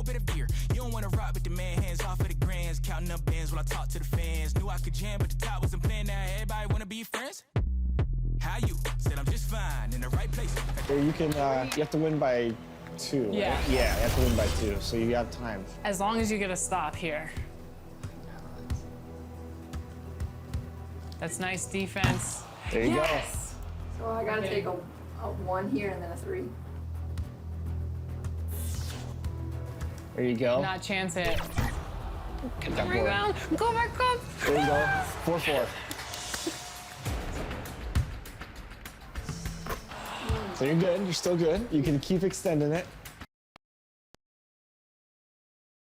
whole bit of fear. You don't wanna rock with the man, hands off of the grands, counting up bands while I talk to the fans. Knew I could jam, but the top wasn't playing. Now everybody wanna be friends. How you? Said I'm just fine in the right place. You can, you have to win by 2. Right? Yeah. Yeah, you have to win by 2, so you have time. As long as you get a stop here. That's nice defense. There you go. So I gotta take a 1 here and then a 3. There you go. Not chance it. Get that board. Rebound. Go back up. There you go. 4-4. So you're good. You're still good. You can keep extending it.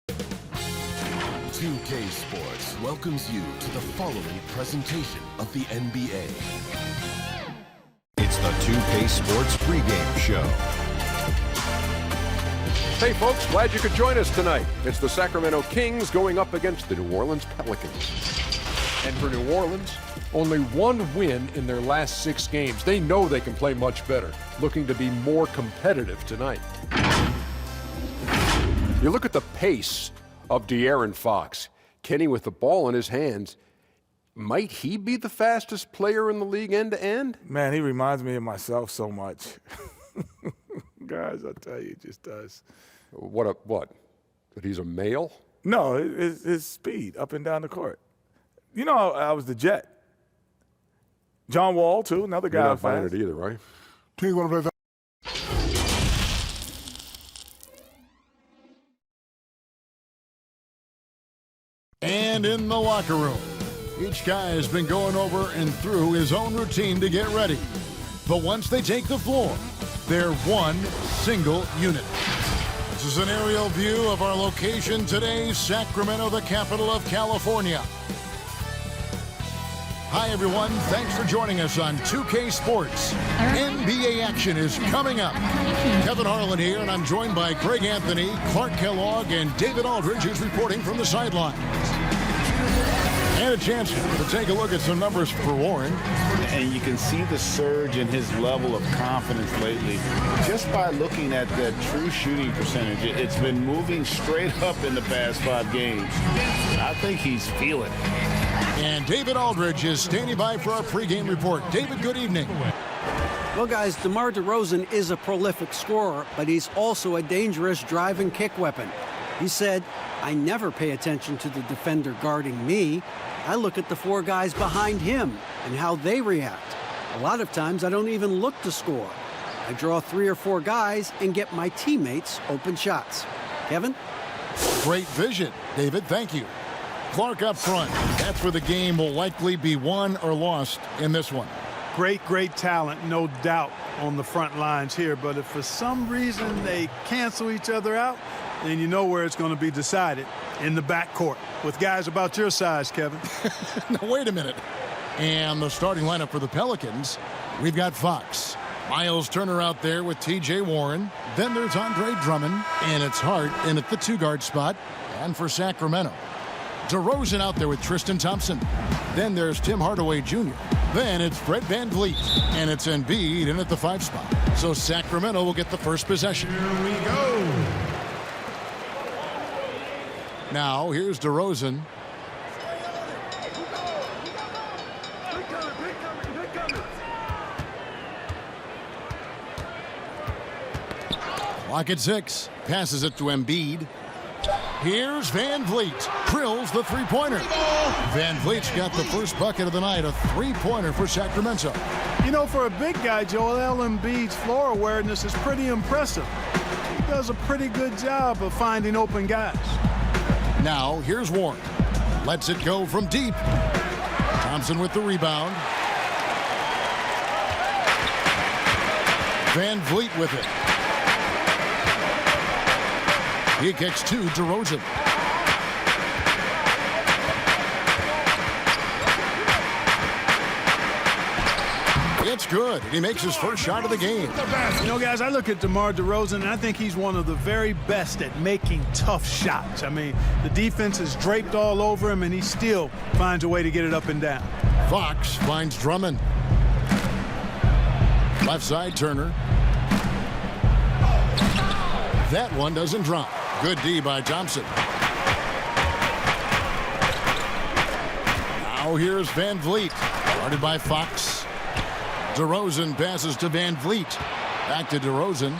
2K Sports welcomes you to the following presentation of the NBA. It's the 2K Sports pregame show. Hey folks, glad you could join us tonight. It's the Sacramento Kings going up against the New Orleans Pelicans. And for New Orleans, only 1 win in their last 6 games. They know they can play much better, looking to be more competitive tonight. You look at the pace of De'Aaron Fox. Kenny with the ball in his hands. Might he be the fastest player in the league end to end? Man, he reminds me of myself so much. Guys, I tell you, he just does. What? That he's a male? No, his speed up and down the court. You know, I was the Jet. John Wall, too, another guy. You're not buying it either, right? And in the locker room, each guy has been going over and through his own routine to get ready. But once they take the floor, they're one single unit. This is an aerial view of our location today, Sacramento, the capital of California. Hi, everyone. Thanks for joining us on 2K Sports. NBA action is coming up. Kevin Harlan here, and I'm joined by Greg Anthony, Clark Kellogg, and David Aldridge, who's reporting from the sideline. And a chance to take a look at some numbers for Warren. And you can see the surge in his level of confidence lately just by looking at the true shooting percentage. It's been moving straight up in the past 5 games. I think he's feeling it. And David Aldridge is standing by for our pregame report. David, good evening. Well, guys, DeMar DeRozan is a prolific scorer, but he's also a dangerous drive and kick weapon. He said, "I never pay attention to the defender guarding me. I look at the 4 guys behind him and how they react. A lot of times I don't even look to score. I draw 3 or 4 guys and get my teammates open shots." Kevin? Great vision, David. Thank you. Clark up front. That's where the game will likely be won or lost in this one. Great talent, no doubt, on the front lines here. But if for some reason they cancel each other out, then you know where it's going to be decided, in the backcourt with guys about your size, Kevin. Now, wait a minute. And the starting lineup for the Pelicans, we've got Fox. Miles Turner out there with T.J. Warren. Then there's Andre Drummond, and it's Hart in at the 2-guard spot. And for Sacramento, DeRozan out there with Tristan Thompson. Then there's Tim Hardaway Jr. Then it's Fred VanVleet, and it's Embiid in at the 5 spot. So Sacramento will get the first possession. Here we go. Now, here's DeRozan. Clock at 6. Passes it to Embiid. Here's VanVleet. Drills the 3-pointer. VanVleet's got the first bucket of the night, a 3-pointer for Sacramento. You know, for a big guy, Joel Embiid's floor awareness is pretty impressive. He does a pretty good job of finding open guys. Now, here's Warren. Lets it go from deep. Thompson with the rebound. VanVleet with it. He kicks to DeRozan. It's good. He makes his first shot of the game. You know, guys, I look at DeMar DeRozan, and I think he's one of the very best at making tough shots. I mean, the defense is draped all over him, and he still finds a way to get it up and down. Fox finds Drummond. Left side, Turner. That one doesn't drop. Good D by Thompson. Now here's Van Vliet. Guarded by Fox. DeRozan passes to Van Vliet. Back to DeRozan.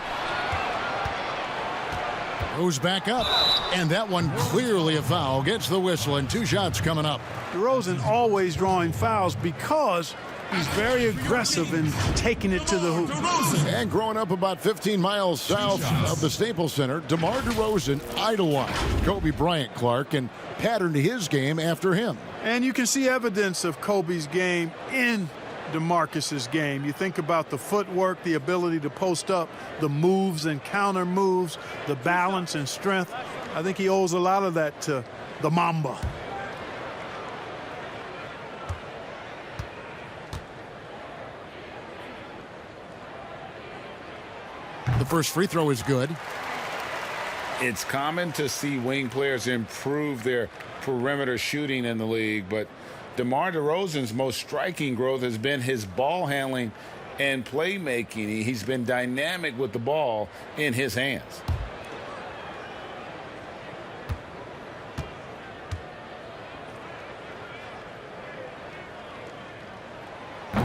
Goes back up. And that one clearly a foul. Gets the whistle and 2 shots coming up. DeRozan always drawing fouls because he's very aggressive in taking it to the hoop. And growing up about 15 miles south of the Staples Center, DeMar DeRozan idolized Kobe Bryant, Clark, and patterned his game after him. And you can see evidence of Kobe's game in DeMarcus's game. You think about the footwork, the ability to post up, the moves and counter moves, the balance and strength. I think he owes a lot of that to the Mamba. The first free throw is good. It's common to see wing players improve their perimeter shooting in the league, but DeMar DeRozan's most striking growth has been his ball handling and playmaking. He's been dynamic with the ball in his hands.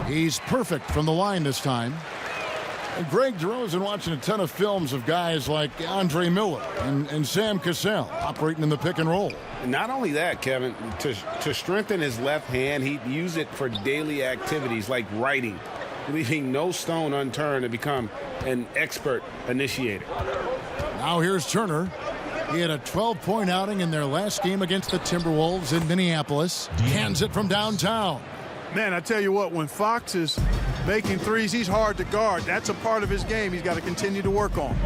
He's perfect from the line this time. And Greg DeRozan watching a ton of films of guys like Andre Miller and Sam Cassell operating in the pick and roll. Not only that, Kevin, to strengthen his left hand, he'd use it for daily activities like writing, leaving no stone unturned to become an expert initiator. Now here's Turner. He had a 12-point outing in their last game against the Timberwolves in Minneapolis. Hands it from downtown. Man, I tell you what, when Fox is making threes, he's hard to guard. That's a part of his game he's got to continue to work on.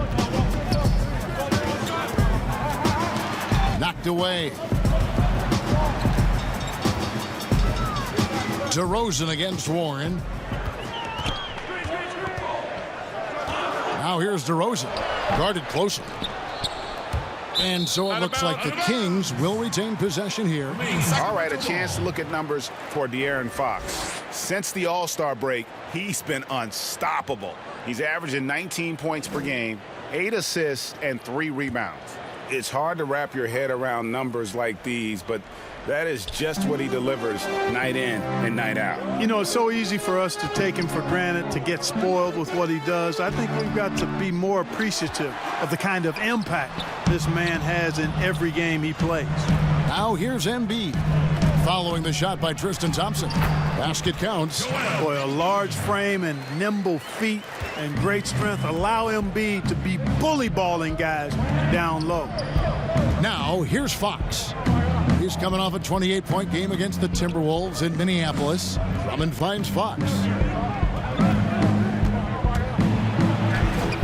Knocked away. DeRozan against Warren. Now here's DeRozan. Guarded closely. And so it looks like the Kings will retain possession here. All right, a chance to look at numbers for De'Aaron Fox. Since the All-Star break, he's been unstoppable. He's averaging 19 points per game, 8 assists, and 3 rebounds. It's hard to wrap your head around numbers like these, but that is just what he delivers night in and night out. You know, it's so easy for us to take him for granted, to get spoiled with what he does. I think we've got to be more appreciative of the kind of impact this man has in every game he plays. Now here's Embiid. Following the shot by Tristan Thompson. Basket counts. Boy, a large frame and nimble feet and great strength allow Embiid to be bully balling guys down low. Now here's Fox. He's coming off a 28-point game against the Timberwolves in Minneapolis. Drummond finds Fox.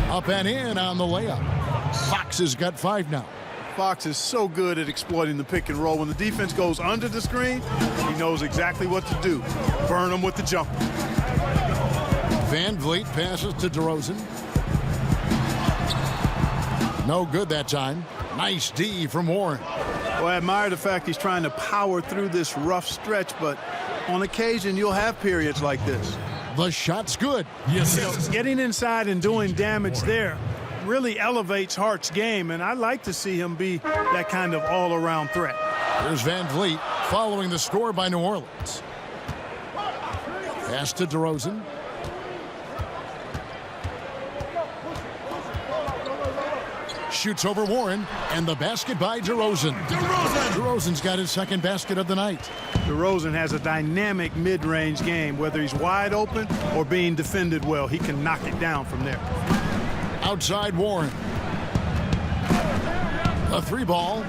Up and in on the layup. Fox has got 5 now. Fox is so good at exploiting the pick and roll. When the defense goes under the screen, he knows exactly what to do. Burn them with the jumper. Van Vliet passes to DeRozan. No good that time. Nice D from Warren. Well, I admire the fact he's trying to power through this rough stretch, but on occasion you'll have periods like this. The shot's good. Yes. Getting inside and doing damage there really elevates Hart's game, and I like to see him be that kind of all-around threat. Here's Van Vliet following the score by New Orleans. Pass to DeRozan. Shoots over Warren, and the basket by DeRozan. DeRozan's got his second basket of the night. DeRozan has a dynamic mid-range game. Whether he's wide open or being defended well, he can knock it down from there. Outside Warren. A 3-ball.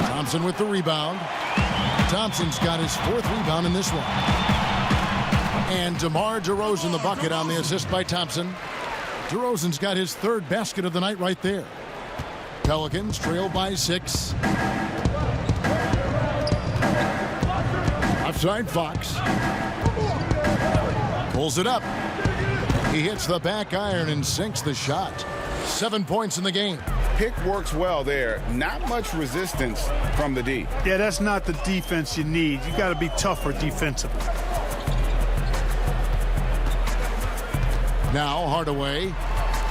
Thompson with the rebound. Thompson's got his 4th rebound in this one. And DeMar DeRozan the bucket on the assist by Thompson. DeRozan's got his 3rd basket of the night right there. Pelicans trail by 6. Offside Fox. Pulls it up. He hits the back iron and sinks the shot. 7 points in the game. Pick works well there. Not much resistance from the D. Yeah, that's not the defense you need. You got to be tougher defensively. Now Hardaway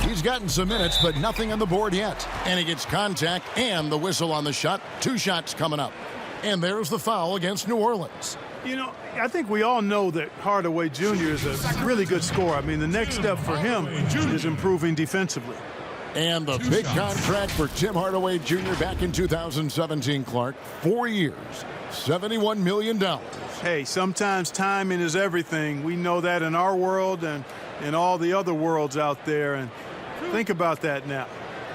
He's gotten some minutes, but nothing on the board yet. And he gets contact and the whistle on the shot. 2 shots coming up. And there's the foul against New Orleans. You know, I think we all know that Hardaway Jr. is a really good scorer. I mean, the next step for him is improving defensively. And the big contract for Tim Hardaway Jr. back in 2017, Clark. 4 years, $71 million. Hey, sometimes timing is everything. We know that in our world and in all the other worlds out there. And think about that now.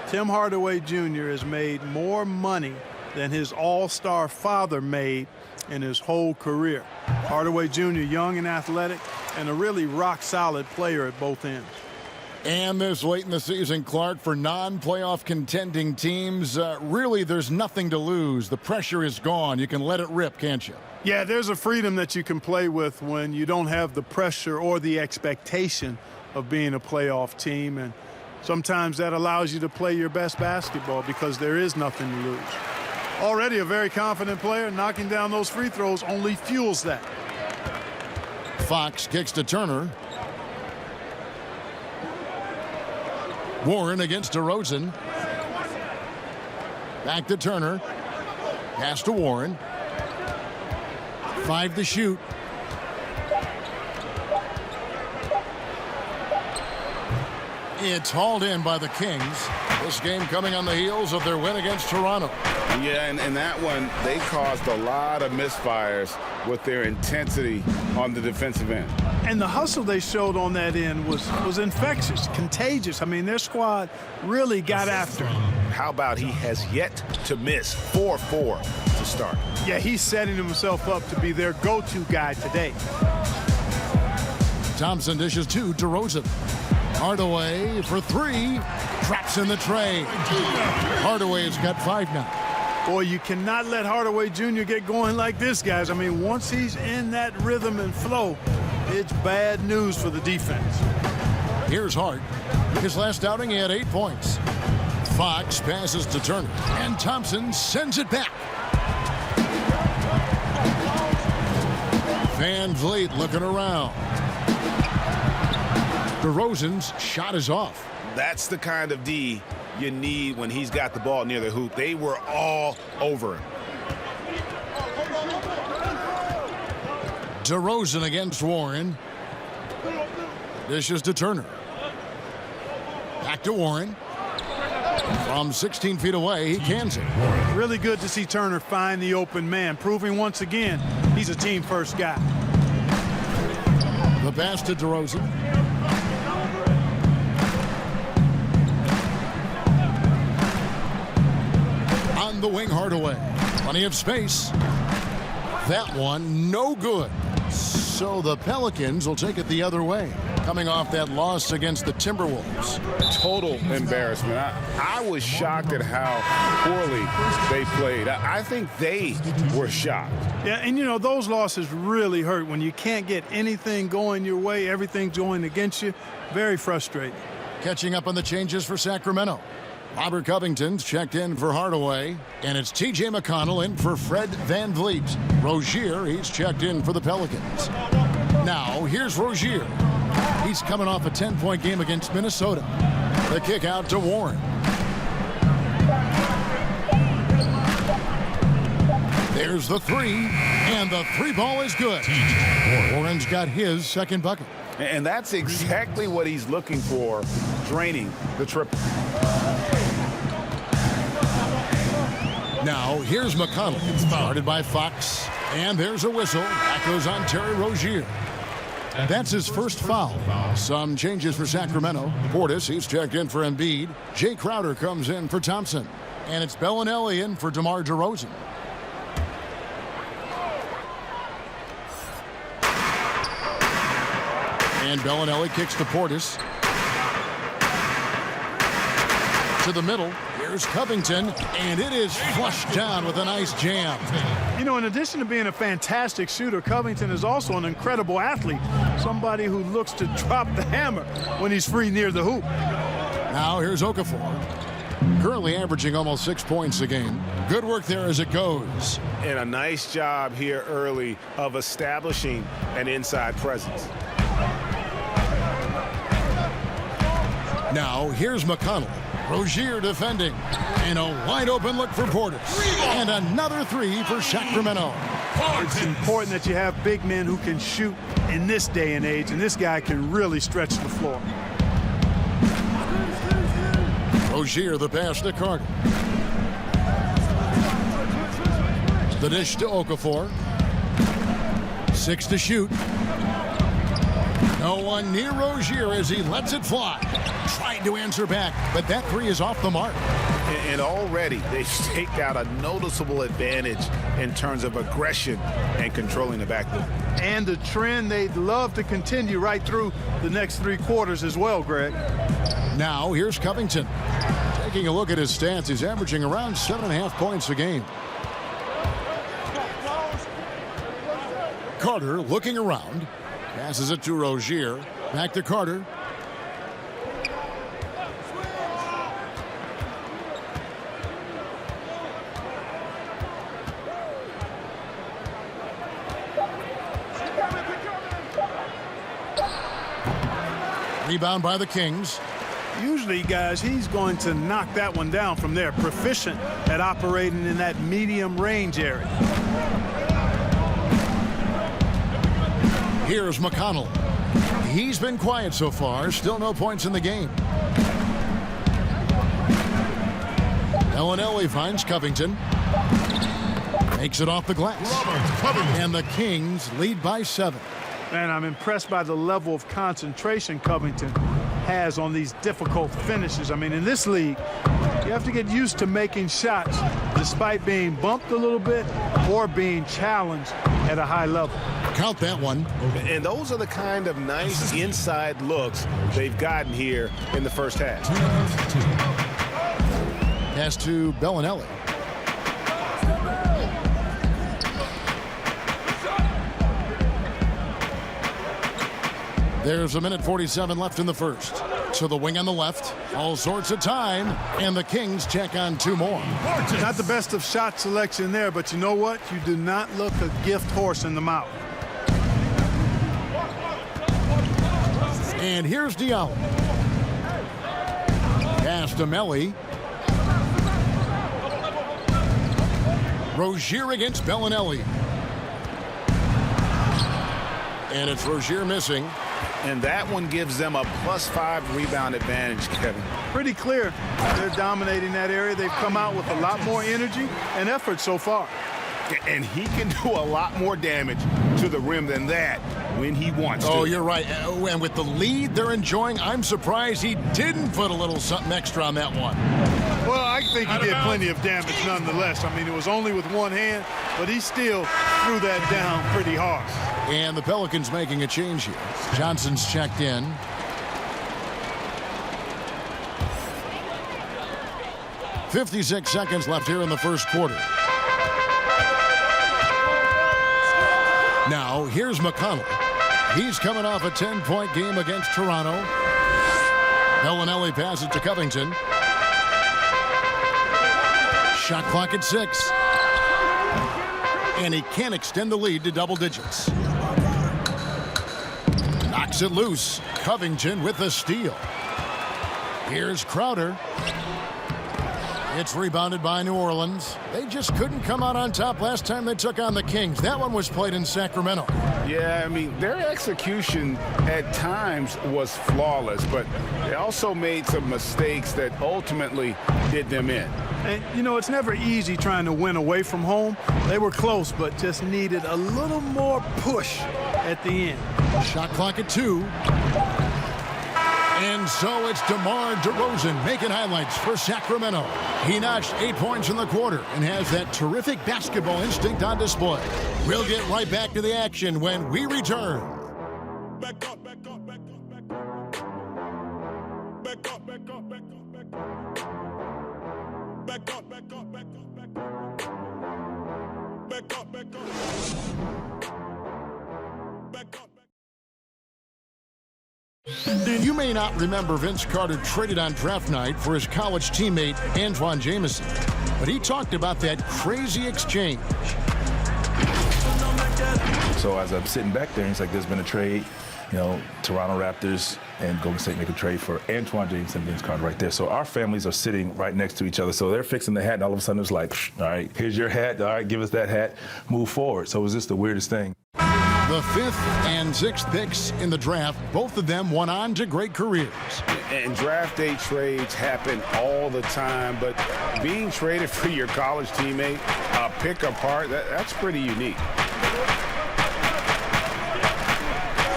Tim Hardaway Jr. has made more money than his all-star father made in his whole career. Hardaway Jr., young and athletic, and a really rock-solid player at both ends. And this late in the season, Clark, for non-playoff contending teams, really there's nothing to lose. The pressure is gone. You can let it rip, can't you? Yeah, there's a freedom that you can play with when you don't have the pressure or the expectation of being a playoff team. And sometimes that allows you to play your best basketball because there is nothing to lose. Already a very confident player, knocking down those free throws only fuels that. Fox kicks to Turner. Warren against DeRozan. Back to Turner. Pass to Warren. 5 to shoot. It's hauled in by the Kings. This game coming on the heels of their win against Toronto. Yeah, and that one, they caused a lot of misfires with their intensity on the defensive end. And the hustle they showed on that end was infectious, contagious. I mean, their squad really got after it. How about he has yet to miss 4-4 to start? Yeah, he's setting himself up to be their go-to guy today. Thompson dishes to DeRozan. Hardaway for 3. Drops in the tray. Hardaway's got 5 now. Boy, you cannot let Hardaway Jr. get going like this, guys. I mean, once he's in that rhythm and flow, it's bad news for the defense. Here's Hart. His last outing, he had 8 points. Fox passes to Turner, and Thompson sends it back. Van Vliet looking around. DeRozan's shot is off. That's the kind of D you need when he's got the ball near the hoop. They were all over him. DeRozan against Warren. Dishes to Turner. Back to Warren. From 16 feet away, he cans it. Really good to see Turner find the open man, proving once again he's a team-first guy. The pass to DeRozan. On the wing, Hardaway. Plenty of space. That one, no good. So the Pelicans will take it the other way, coming off that loss against the Timberwolves. Total embarrassment. I was shocked at how poorly they played. I think they were shocked. Yeah, and you know, those losses really hurt when you can't get anything going your way, everything's going against you. Very frustrating. Catching up on the changes for Sacramento. Robert Covington's checked in for Hardaway, and it's T.J. McConnell in for Fred Van Vliet. Rozier, he's checked in for the Pelicans. Now, here's Rozier. He's coming off a 10-point game against Minnesota. The kick out to Warren. There's the 3, and the 3 ball is good. Warren's got his second bucket. And that's exactly what he's looking for, draining the triple. Now, here's McConnell, started by Fox, and there's a whistle. That goes on Terry Rozier. That's his first foul. Some changes for Sacramento. Portis, he's checked in for Embiid. Jay Crowder comes in for Thompson. And it's Bellinelli in for DeMar DeRozan. And Bellinelli kicks to Portis. To the middle. Here's Covington, and it is flushed down with a nice jam. You know, in addition to being a fantastic shooter, Covington is also an incredible athlete. Somebody who looks to drop the hammer when he's free near the hoop. Now here's Okafor. Currently averaging almost 6 points a game. Good work there as it goes. And a nice job here early of establishing an inside presence. Now, here's McConnell. Rozier defending. And a wide open look for Portis. And another three for Sacramento. It's important that you have big men who can shoot in this day and age, and this guy can really stretch the floor. Rozier the pass to Carter. The dish to Okafor. 6 to shoot. No one near Rozier as he lets it fly. Tried to answer back, but that three is off the mark. And already they've staked out a noticeable advantage in terms of aggression and controlling the backcourt. And the trend they'd love to continue right through the next 3 quarters as well, Greg. Now here's Covington. Taking a look at his stats, he's averaging around 7.5 points a game. Carter looking around. Passes it to Rozier. Back to Carter. Rebound by the Kings. Usually, guys, he's going to knock that one down from there. Proficient at operating in that medium range area. Here's McConnell. He's been quiet so far. Still no points in the game. Bellinelli finds Covington. Makes it off the glass. And the Kings lead by 7. And I'm impressed by the level of concentration Covington has on these difficult finishes. I mean, in this league, you have to get used to making shots despite being bumped a little bit or being challenged at a high level. Count that one. And those are the kind of nice inside looks they've gotten here in the first half. Pass to Bellinelli. There's 1:47 left in the first. To the wing on the left. All sorts of time. And the Kings check on 2 more. Not the best of shot selection there, but you know what? You do not look a gift horse in the mouth. And here's Diallo. Pass to Melli. Rozier against Bellinelli. And it's Rozier missing. And that one gives them a +5 rebound advantage, Kevin. Pretty clear. They're dominating that area. They've come out with a lot more energy and effort so far. And he can do a lot more damage to the rim than that when he wants to. Oh, you're right. And with the lead they're enjoying, I'm surprised he didn't put a little something extra on that one. Well, I think he did plenty of damage nonetheless. I mean, it was only with one hand, but he still threw that down pretty hard. And the Pelicans making a change here. Johnson's checked in. .56 seconds left here in the first quarter. Now, here's McConnell. He's coming off a 10-point game against Toronto. Bellinelli passes to Covington. Shot clock at 6. And he can't extend the lead to double digits. Knocks it loose. Covington with the steal. Here's Crowder. It's rebounded by New Orleans. They just couldn't come out on top last time they took on the Kings. That one was played in Sacramento. Yeah, I mean, their execution at times was flawless, but they also made some mistakes that ultimately did them in. And, you know, it's never easy trying to win away from home. They were close, but just needed a little more push at the end. Shot clock at 2. And so it's DeMar DeRozan making highlights for Sacramento. He notched 8 points in the quarter and has that terrific basketball instinct on display. We'll get right back to the action when we return. Back up, back up, back up, back up. Back up, back up, back up, back up. Back up, back up, back up, back up. Back up, back up. Back up. You may not remember Vince Carter traded on draft night for his college teammate Antoine Jameson, but he talked about that crazy exchange. So as I'm sitting back there, he's like, there's been a trade. Toronto Raptors and Golden State make a trade for Antoine James and Vince Carter right there. So our families are sitting right next to each other. So they're fixing the hat, and all of a sudden it's like, all right, here's your hat. All right, give us that hat. Move forward. So it was just the weirdest thing. The 5th and 6th picks in the draft, both of them went on to great careers. And draft day trades happen all the time, but being traded for your college teammate, pick apart, that's pretty unique.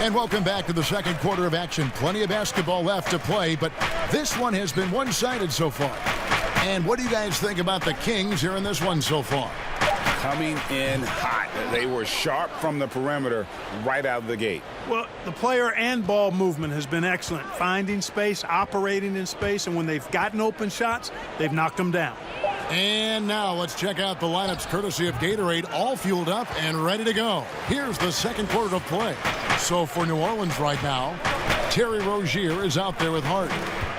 And welcome back to the second quarter of action. Plenty of basketball left to play, but this one has been one-sided so far. And what do you guys think about the Kings here in this one so far? Coming in hot. They were sharp from the perimeter right out of the gate. Well, the player and ball movement has been excellent. Finding space, operating in space, and when they've gotten open shots, they've knocked them down. And now let's check out the lineups courtesy of Gatorade, all fueled up and ready to go. Here's the second quarter of play. So for New Orleans right now, Terry Rozier is out there with Hart.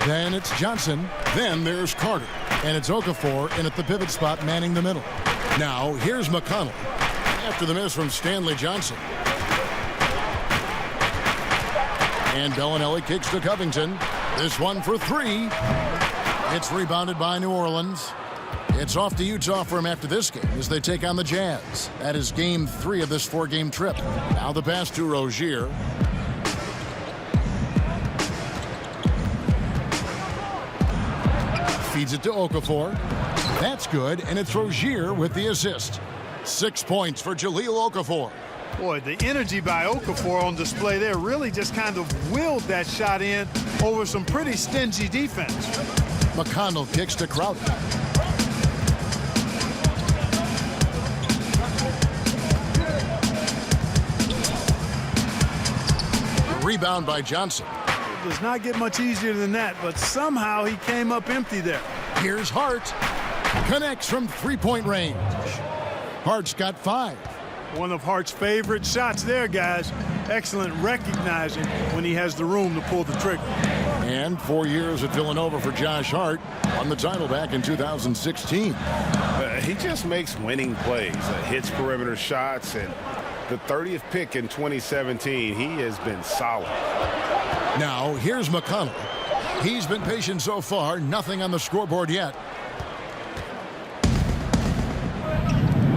Then it's Johnson. Then there's Carter. And it's Okafor in at the pivot spot manning the middle. Now here's McConnell after the miss from Stanley Johnson. And Bellinelli kicks to Covington. This one for 3. It's rebounded by New Orleans. It's off to Utah for him after this game as they take on the Jazz. That is game 3 of this 4-game trip. Now the pass to Rozier. Feeds it to Okafor. That's good, and it's Rozier with the assist. 6 points for Jahlil Okafor. Boy, the energy by Okafor on display there really just kind of willed that shot in over some pretty stingy defense. McConnell kicks to Crowder. Rebound by Johnson. It does not get much easier than that, but somehow he came up empty there. Here's Hart. Connects from 3-point range. Hart's got 5. One of Hart's favorite shots there, guys. Excellent recognizing when he has the room to pull the trigger. And 4 years at Villanova for Josh Hart. Won the title back in 2016. He just makes winning plays. Hits perimeter shots, and the 30th pick in 2017, he has been solid. Now, here's McConnell. He's been patient so far. Nothing on the scoreboard yet.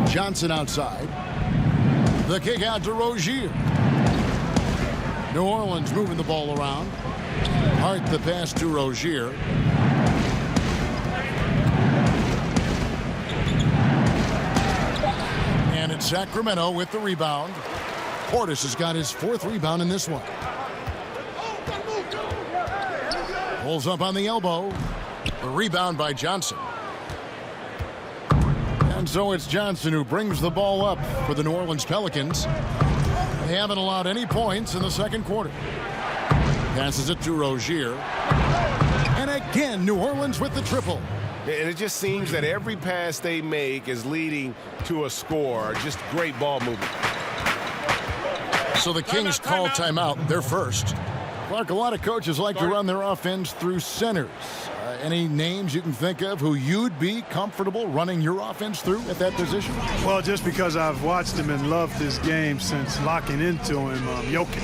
Johnson outside. The kick out to Rozier. New Orleans moving the ball around. Hart the pass to Rozier. And it's Sacramento with the rebound. Portis has got his 4th rebound in this one. Pulls up on the elbow. The rebound by Johnson. And so it's Johnson who brings the ball up for the New Orleans Pelicans. They haven't allowed any points in the second quarter. Passes it to Rozier. And again, New Orleans with the triple. And it just seems that every pass they make is leading to a score. Just great ball movement. So the Kings call timeout. They're first. Clark, a lot of coaches like to run their offense through centers. Any names you can think of who you'd be comfortable running your offense through at that position? Well, just because I've watched him and loved his game since locking into him, Jokic.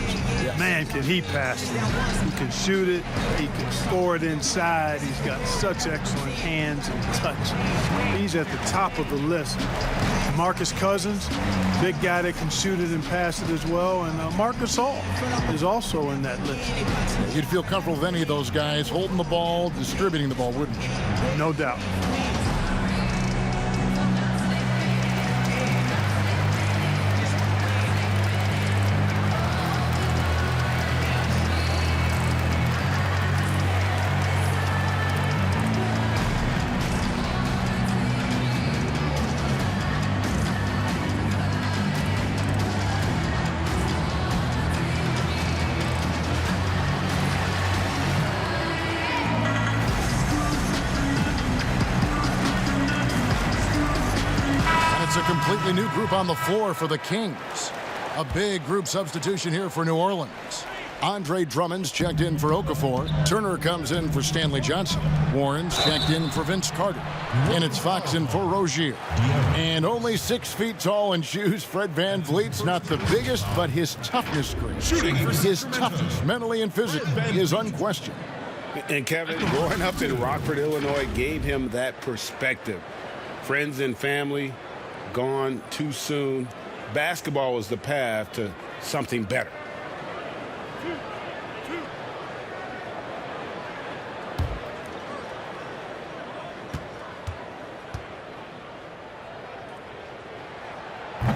Yes. Man, can he pass it. He can shoot it. He can score it inside. He's got such excellent hands and touch. He's at the top of the list. Marcus Cousins, big guy that can shoot it and pass it as well. And Marcus Hall is also in that list. You'd feel comfortable with any of those guys holding the ball, distributing the ball, wouldn't you? No doubt. Completely new group on the floor for the Kings. A big group substitution here for New Orleans. Andre Drummond's checked in for Okafor. Turner comes in for Stanley Johnson. Warren's checked in for Vince Carter. And it's Fox in for Rozier. And only 6 feet tall in shoes, Fred VanVleet's not the biggest, but his toughness grade, his toughness, mentally and physically, is unquestioned. And Kevin, growing up in Rockford, Illinois, gave him that perspective. Friends and family gone too soon. Basketball was the path to something better.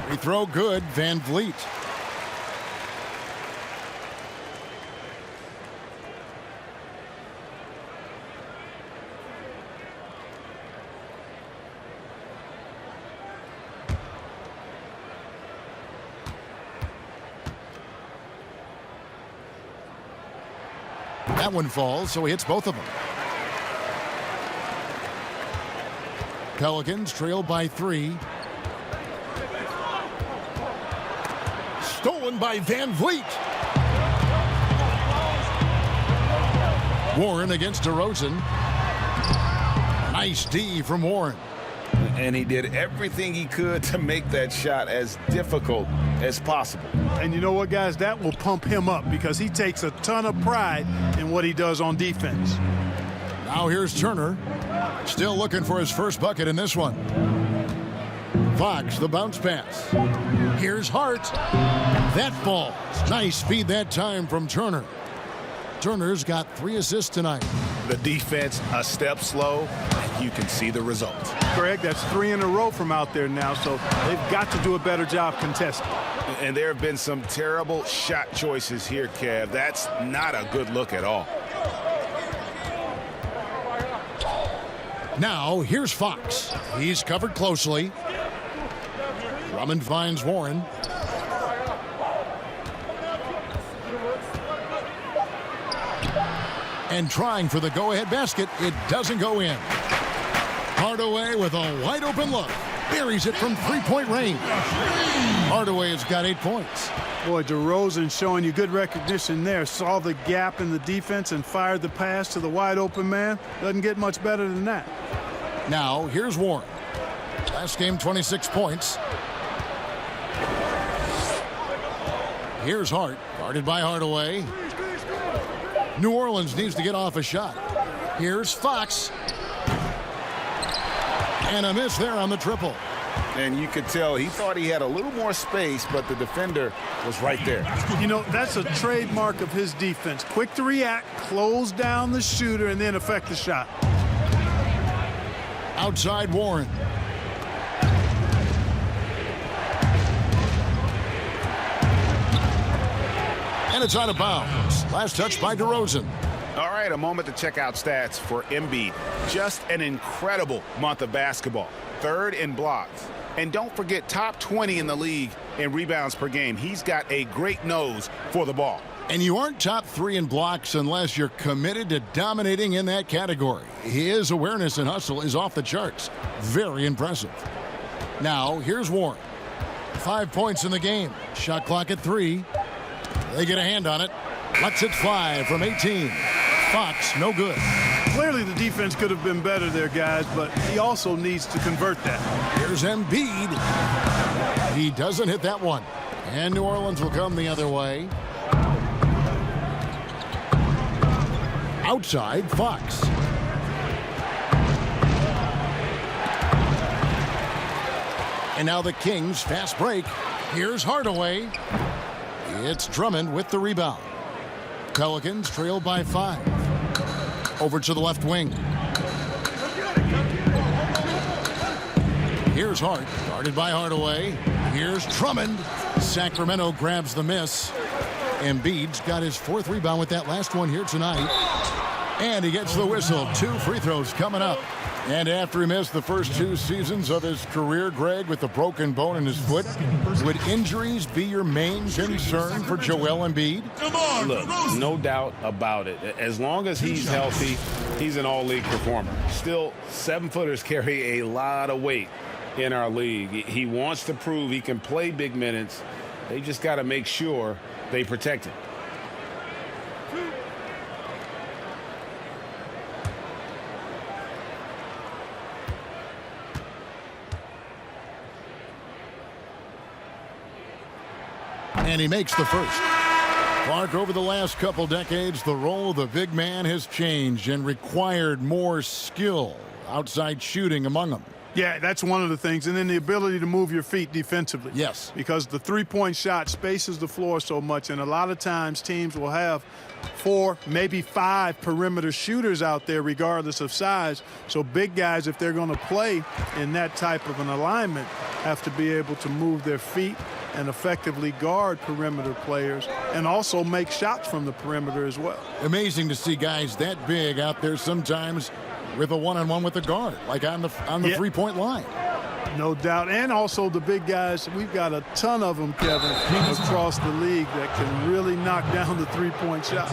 Free throw good, VanVleet. That one falls, so he hits both of them. Pelicans trail by 3. Stolen by VanVleet. Warren against DeRozan. Nice D from Warren. And he did everything he could to make that shot as difficult as possible. And you know what, guys? That will pump him up because he takes a ton of pride in what he does on defense. Now here's Turner. Still looking for his first bucket in this one. Fox, the bounce pass. Here's Hart. That falls. Nice feed that time from Turner. Turner's got 3 assists tonight. The defense a step slow, and you can see the results. Greg, that's 3 in a row from out there now, so they've got to do a better job contesting. And there have been some terrible shot choices here, Kev. That's not a good look at all. Now here's Fox. He's covered closely. Drummond finds Warren. And trying for the go-ahead basket, it doesn't go in. Hardaway with a wide open look. Buries it from 3-point range. Hardaway has got 8 points. Boy, DeRozan showing you good recognition there. Saw the gap in the defense and fired the pass to the wide open man. Doesn't get much better than that. Now here's Warren. Last game 26 points. Here's Hart, guarded by Hardaway. New Orleans needs to get off a shot. Here's Fox. And a miss there on the triple. And you could tell he thought he had a little more space, but the defender was right there. You know, that's a trademark of his defense. Quick to react, close down the shooter, and then affect the shot. Outside Warren. And it's out of bounds. Last touch by DeRozan. All right, a moment to check out stats for Embiid. Just an incredible month of basketball. 3rd in blocks. And don't forget, top 20 in the league in rebounds per game. He's got a great nose for the ball. And you aren't top 3 in blocks unless you're committed to dominating in that category. His awareness and hustle is off the charts. Very impressive. Now, here's Warren. 5 points in the game. Shot clock at 3. They get a hand on it. Lets it fly from 18. Fox, no good. Clearly the defense could have been better there, guys, but he also needs to convert that. Here's Embiid. He doesn't hit that one. And New Orleans will come the other way. Outside, Fox. And now the Kings fast break. Here's Hardaway. It's Drummond with the rebound. Pelicans trail by 5. Over to the left wing. Here's Hart, guarded by Hardaway. Here's Drummond. Sacramento grabs the miss. Embiid's got his 4th rebound with that last one here tonight. And he gets the whistle. 2 free throws coming up. And after he missed the first 2 seasons of his career, Greg, with a broken bone in his foot, would injuries be your main concern for Joel Embiid? Look, no doubt about it. As long as he's healthy, he's an all-league performer. Still, 7-footers carry a lot of weight in our league. He wants to prove he can play big minutes. They just got to make sure they protect him. And he makes the first. Clark, over the last couple decades, the role of the big man has changed and required more skill, outside shooting among them. Yeah, that's one of the things. And then the ability to move your feet defensively. Yes. Because the three-point shot spaces the floor so much, and a lot of times teams will have 4, maybe 5 perimeter shooters out there regardless of size. So big guys, if they're going to play in that type of an alignment, have to be able to move their feet and effectively guard perimeter players and also make shots from the perimeter as well. Amazing to see guys that big out there sometimes with a one-on-one with the guard, like on the three-point line. No doubt. And also the big guys, we've got a ton of them, Kevin, across the league that can really knock down the three-point shot.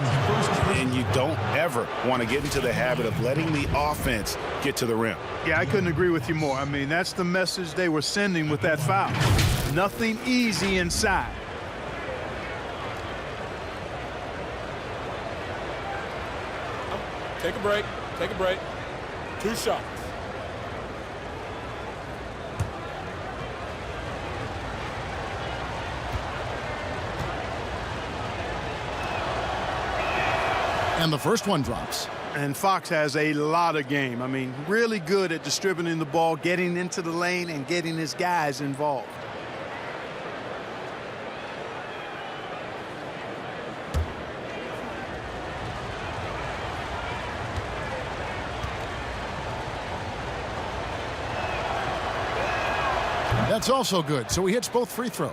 And you don't ever want to get into the habit of letting the offense get to the rim. Yeah, I couldn't agree with you more. I mean, that's the message they were sending with that foul. Nothing easy inside. Take a break. Take a break. 2 shots. And the first one drops. And Fox has a lot of game. I mean, really good at distributing the ball, getting into the lane, and getting his guys involved. That's also good, so he hits both free throws.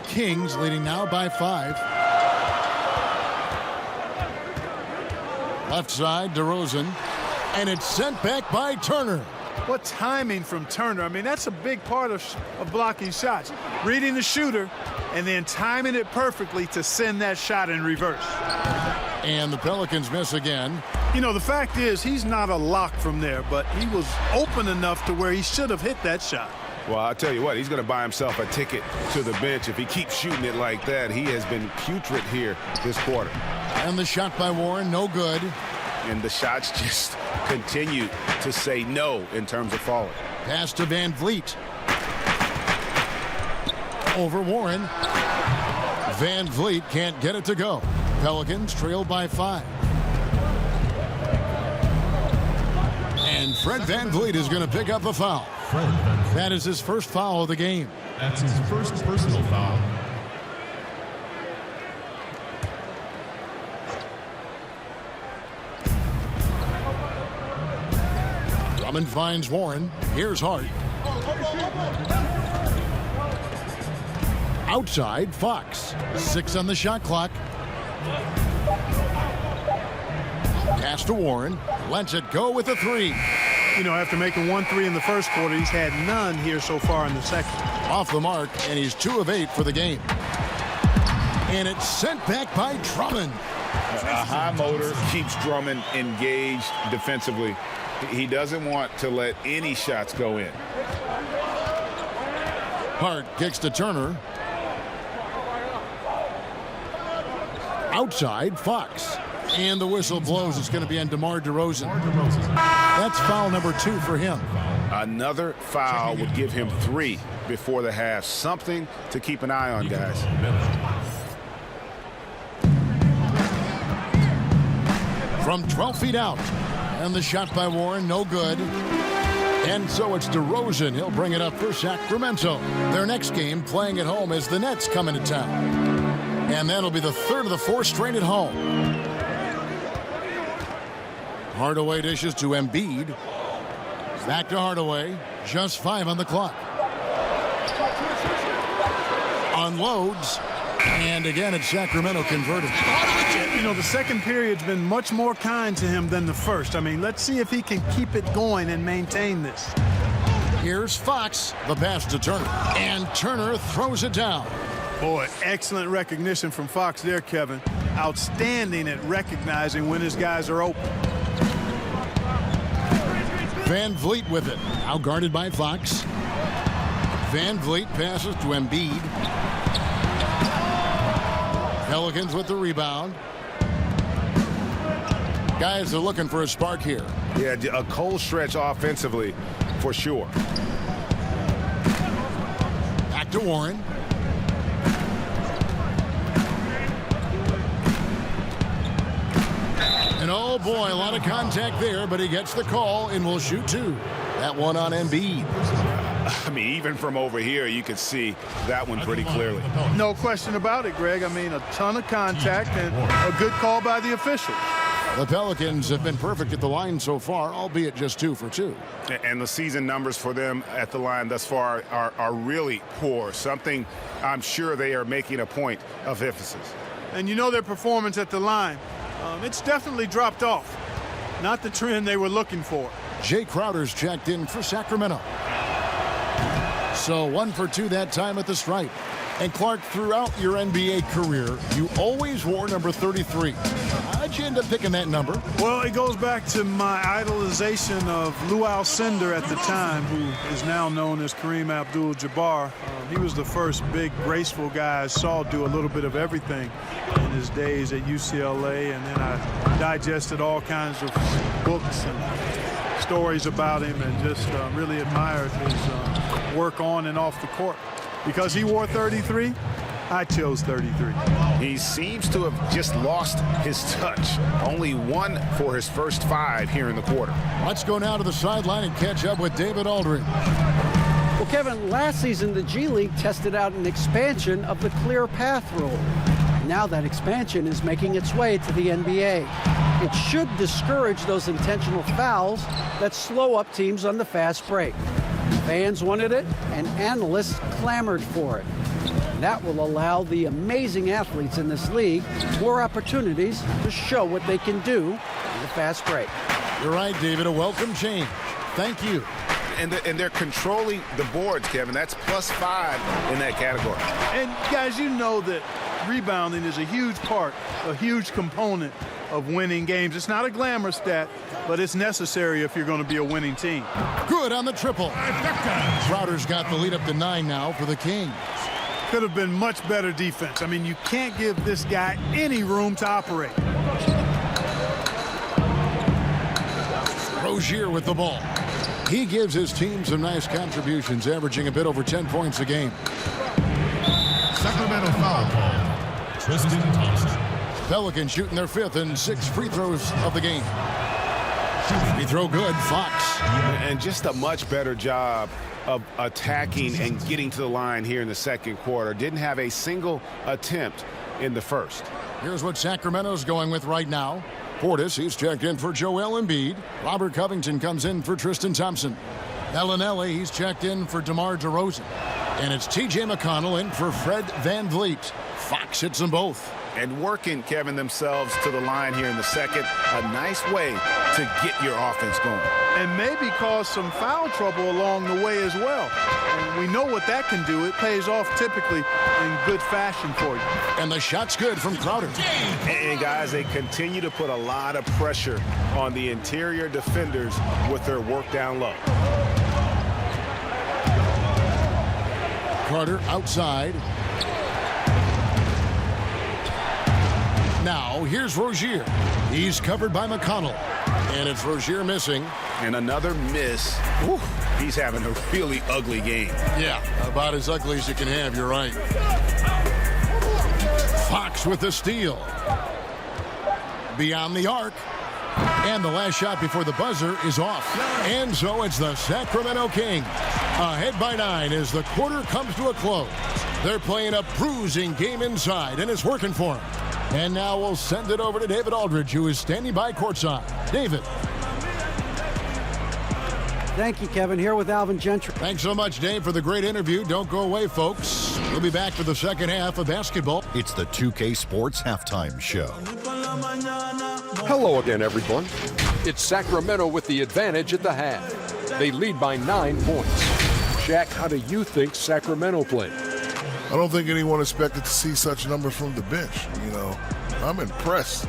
Kings leading now by 5. Left side, DeRozan, and it's sent back by Turner. What timing from Turner. I mean, that's a big part of blocking shots. Reading the shooter and then timing it perfectly to send that shot in reverse. And the Pelicans miss again. You know, the fact is he's not a lock from there, but he was open enough to where he should have hit that shot. Well, I'll tell you what, he's going to buy himself a ticket to the bench if he keeps shooting it like that. He has been putrid here this quarter. And the shot by Warren, no good. And the shots just continue to say no in terms of falling. Pass to Van Vliet. Over Warren. Van Vliet can't get it to go. Pelicans trail by 5. And Fred Van Vliet is going to pick up a foul. That is his first foul of the game. That's his first personal foul. Drummond finds Warren. Here's Hart. Outside, Fox. 6 on the shot clock. Pass to Warren. Lets it go with a 3. You know, after making 1 3 in the first quarter, he's had none here so far in the second. Off the mark, and he's 2 of 8 for the game. And it's sent back by Drummond. A high motor keeps Drummond engaged defensively. He doesn't want to let any shots go in. Hart kicks to Turner. Outside, Fox. And the whistle blows. It's going to be on DeMar DeRozan. That's foul number 2 for him. Another foul would give him 3 before the half. Something to keep an eye on, guys. From 12 feet out. And the shot by Warren, no good. And so it's DeRozan. He'll bring it up for Sacramento. Their next game playing at home as the Nets come into town. And that'll be the 3rd of the 4 straight at home. Hardaway dishes to Embiid. Back to Hardaway. Just 5 on the clock. Unloads. And again, it's Sacramento converted. You know, the second period's been much more kind to him than the first. I mean, let's see if he can keep it going and maintain this. Here's Fox. The pass to Turner. And Turner throws it down. Boy, excellent recognition from Fox there, Kevin. Outstanding at recognizing when his guys are open. Van Vliet with it. Now guarded by Fox. Van Vliet passes to Embiid. Pelicans with the rebound. Guys are looking for a spark here. Yeah, a cold stretch offensively for sure. Back to Warren. And oh boy, a lot of contact there, but he gets the call and will shoot two. That one on Embiid. I mean, even from over here, you could see that one pretty clearly. No question about it, Greg. I mean, a ton of contact and a good call by the officials. The Pelicans have been perfect at the line so far, albeit just 2 for 2. And the season numbers for them at the line thus far are really poor. Something I'm sure they are making a point of emphasis. And you know their performance at the line. It's definitely dropped off. Not the trend they were looking for. Jay Crowder's checked in for Sacramento. So 1 for 2 that time at the stripe. And Clark, throughout your NBA career, you always wore number 33. How'd you end up picking that number? Well, it goes back to my idolization of Lou Alcindor at the time, who is now known as Kareem Abdul-Jabbar. He was the first big, graceful guy I saw do a little bit of everything in his days at UCLA, and then I digested all kinds of books and stories about him and just really admired his work on and off the court. Because he wore 33, I chose 33. He seems to have just lost his touch. Only 1 for his first 5 here in the quarter. Let's go now to the sideline and catch up with David Aldridge. Well, Kevin, last season the G League tested out an expansion of the clear path rule. Now that expansion is making its way to the NBA. It should discourage those intentional fouls that slow up teams on the fast break. Fans wanted it, and analysts clamored for it. That will allow the amazing athletes in this league more opportunities to show what they can do in the fast break. You're right, David. A welcome change. Thank you. And they're controlling the boards, Kevin. That's +5 in that category. And, guys, you know that rebounding is a huge part, a huge component of winning games. It's not a glamour stat, but it's necessary if you're going to be a winning team. Good on the triple. Crowder's got the lead up to 9 now for the Kings. Could have been much better defense. I mean, you can't give this guy any room to operate. Rozier with the ball. He gives his team some nice contributions, averaging a bit over 10 points a game. Sacramento foul call. Tristan Thompson. Pelicans shooting their 5th and 6th free throws of the game. Free throw good, Fox. And just a much better job of attacking and getting to the line here in the second quarter. Didn't have a single attempt in the first. Here's what Sacramento's going with right now. Portis, he's checked in for Joel Embiid. Robert Covington comes in for Tristan Thompson. Bellinelli, he's checked in for DeMar DeRozan. And it's T.J. McConnell in for Fred VanVleet. Fox hits them both. And working, Kevin, themselves to the line here in the second. A nice way to get your offense going. And maybe cause some foul trouble along the way as well. And we know what that can do. It pays off typically in good fashion for you. And the shot's good from Crowder. And guys, they continue to put a lot of pressure on the interior defenders with their work down low. Carter outside. Now, here's Rozier. He's covered by McConnell. And it's Rozier missing. And another miss. Whew, he's having a really ugly game. Yeah, about as ugly as you can have, you're right. Fox with the steal. Beyond the arc. And the last shot before the buzzer is off. And so it's the Sacramento Kings. Ahead by 9 as the quarter comes to a close. They're playing a bruising game inside, and it's working for them. And now we'll send it over to David Aldridge, who is standing by courtside. David. Thank you, Kevin. Here with Alvin Gentry. Thanks so much, Dave, for the great interview. Don't go away, folks. We'll be back for the second half of basketball. It's the 2K Sports Halftime Show. Hello again, everyone. It's Sacramento with the advantage at the half. They lead by 9 points. Shaq, how do you think Sacramento played? I don't think anyone expected to see such numbers from the bench. You know, I'm impressed.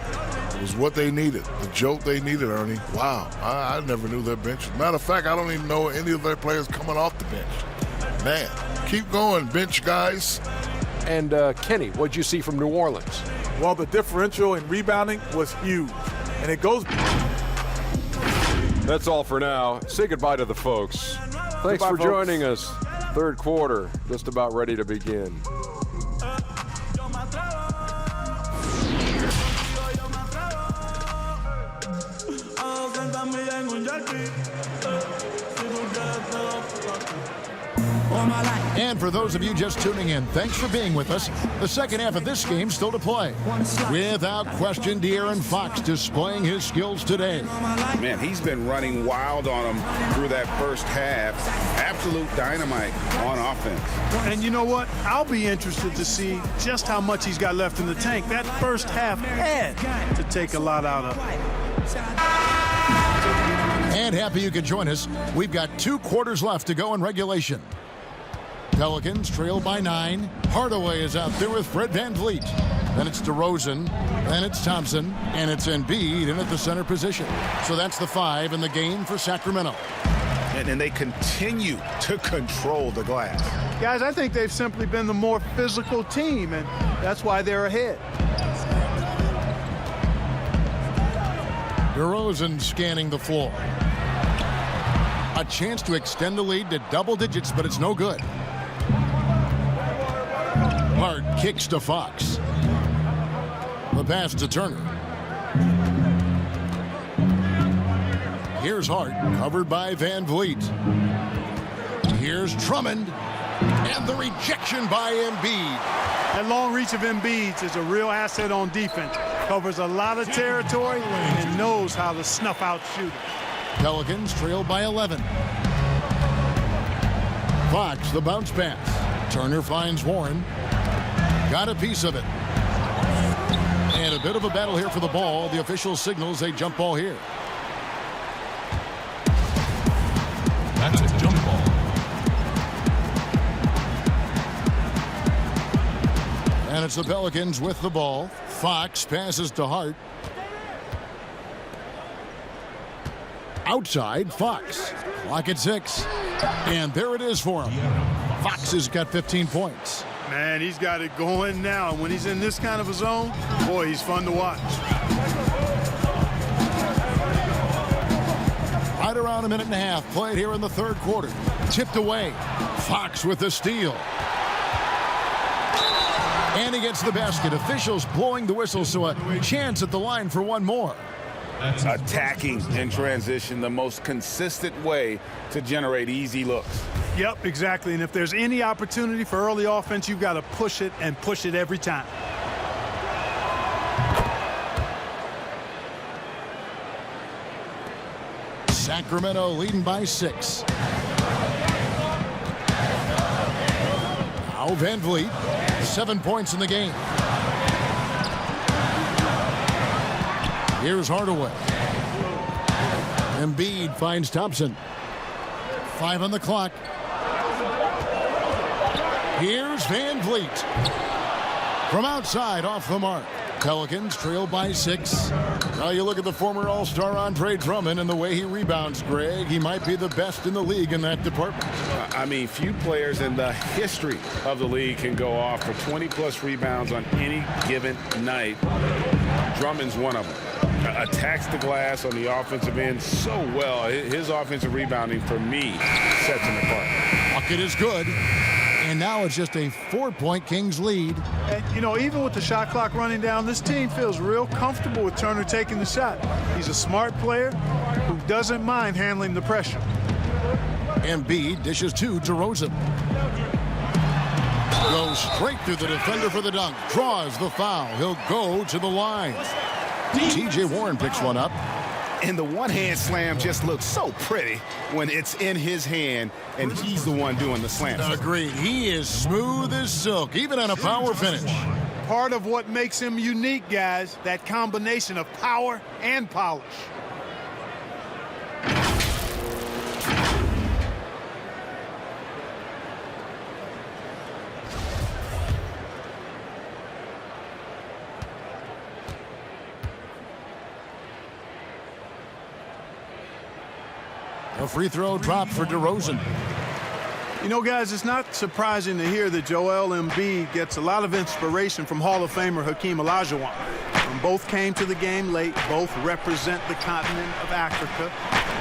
It was what they needed, the jolt they needed, Ernie. Wow, I never knew their bench. Matter of fact, I don't even know any of their players coming off the bench. Man, keep going, bench guys. And Kenny, what'd you see from New Orleans? Well, the differential in rebounding was huge, and it goes. That's all for now. Say goodbye to the folks. Thanks for joining us. Third quarter, just about ready to begin. And for those of you just tuning in, thanks for being with us. The second half of this game still to play. Without question, De'Aaron Fox displaying his skills today. Man, he's been running wild on him through that first half. Absolute dynamite on offense. And you know what? I'll be interested to see just how much he's got left in the tank. That first half had to take a lot out of it. And happy you could join us. We've got 2 quarters left to go in regulation. Pelicans trail by 9. Hardaway is out there with Fred VanVleet. Then it's DeRozan. Then it's Thompson. And it's Embiid in at the center position. So that's the 5 in the game for Sacramento. And they continue to control the glass. Guys, I think they've simply been the more physical team, and that's why they're ahead. DeRozan scanning the floor. A chance to extend the lead to double digits, but it's no good. Hart kicks to Fox. The pass to Turner. Here's Hart, covered by VanVleet. Here's Drummond, and the rejection by Embiid. That long reach of Embiid is a real asset on defense. Covers a lot of territory and knows how to snuff out shooters. Pelicans trail by 11. Fox, the bounce pass. Turner finds Warren. Got a piece of it. And a bit of a battle here for the ball. The official signals a jump ball here. That's a jump ball. And it's the Pelicans with the ball. Fox passes to Hart. Outside, Fox. Clock at 6. And there it is for him. Fox has got 15 points. Man, he's got it going now. When he's in this kind of a zone, boy, he's fun to watch. Right around a minute and a half played here in the third quarter. Tipped away. Fox with the steal. And he gets the basket. Officials blowing the whistle, so a chance at the line for one more. Attacking in transition, the most consistent way to generate easy looks. Yep, exactly. And if there's any opportunity for early offense, you've got to push it and push it every time. Sacramento leading by 6. Now VanVleet, 7 points in the game. Here's Hardaway. Embiid finds Thompson. 5 on the clock. Here's VanVleet. From outside, off the mark. Pelicans trail by 6. Now you look at the former All-Star Andre Drummond and the way he rebounds, Greg. He might be the best in the league in that department. I mean, few players in the history of the league can go off for 20-plus rebounds on any given night. Drummond's one of them. Attacks the glass on the offensive end so well. His offensive rebounding, for me, sets him apart. Bucket is good. And now it's just a 4-point Kings lead. And, you know, even with the shot clock running down, this team feels real comfortable with Turner taking the shot. He's a smart player who doesn't mind handling the pressure. Embiid dishes to DeRozan. Goes straight through the defender for the dunk. Draws the foul. He'll go to the line. TJ Warren picks one up. And the one-hand slam just looks so pretty when it's in his hand and he's the one doing the slam. Agreed. He is smooth as silk, even on a power finish. Part of what makes him unique, guys, that combination of power and polish. A free throw drop for DeRozan. You know, guys, it's not surprising to hear that Joel Embiid gets a lot of inspiration from Hall of Famer Hakeem Olajuwon. Both came to the game late. Both represent the continent of Africa.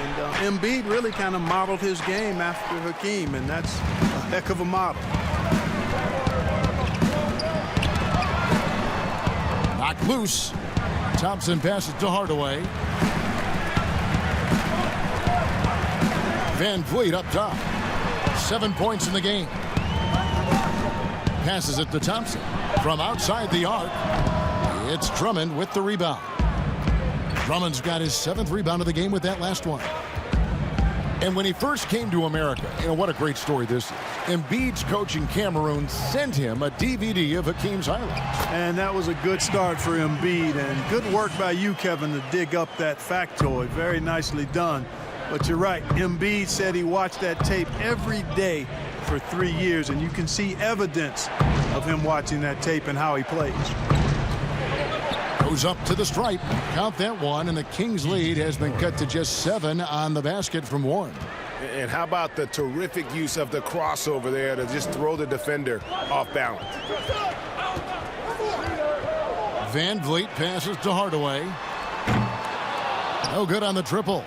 And Embiid really kind of modeled his game after Hakeem, and that's a heck of a model. Knocked loose. Thompson passes to Hardaway. Van Vliet up top. 7 points in the game. Passes it to Thompson. From outside the arc, it's Drummond with the rebound. Drummond's got his 7th rebound of the game with that last one. And when he first came to America, what a great story this is. Embiid's coach in Cameroon sent him a DVD of Hakeem's highlights. And that was a good start for Embiid, and good work by you, Kevin, to dig up that factoid. Very nicely done. But you're right, Embiid said he watched that tape every day for 3 years, and you can see evidence of him watching that tape and how he plays. Goes up to the stripe. Count that one, and the Kings' lead has been cut to just 7 on the basket from Warren. And how about the terrific use of the crossover there to just throw the defender off balance? Van Vliet passes to Hardaway. No good on the triple.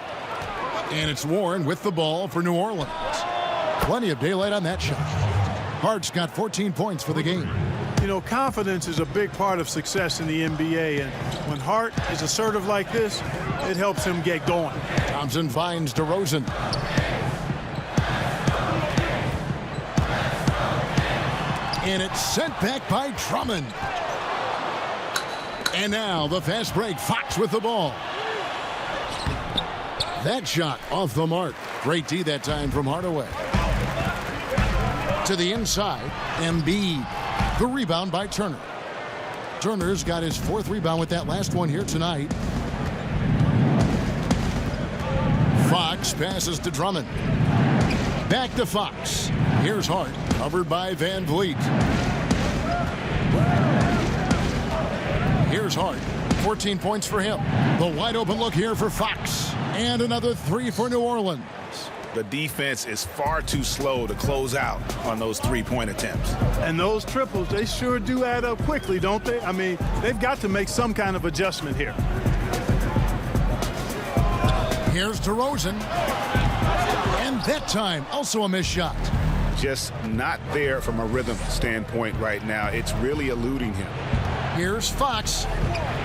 And it's Warren with the ball for New Orleans. Plenty of daylight on that shot. Hart's got 14 points for the game. You know, confidence is a big part of success in the NBA, and when Hart is assertive like this, it helps him get going. Thompson finds DeRozan. And it's sent back by Drummond. And now the fast break. Fox with the ball. That shot off the mark. Great D that time from Hardaway. To the inside, Embiid. The rebound by Turner. Turner's got his 4th rebound with that last one here tonight. Fox passes to Drummond. Back to Fox. Here's Hart, covered by Van Vliet. Here's Hart. 14 points for him. The wide open look here for Fox. And another 3 for New Orleans. The defense is far too slow to close out on those 3-point attempts. And those triples, they sure do add up quickly, don't they? I mean, they've got to make some kind of adjustment here. Here's DeRozan. And that time, also a missed shot. Just not there from a rhythm standpoint right now. It's really eluding him. Here's Fox.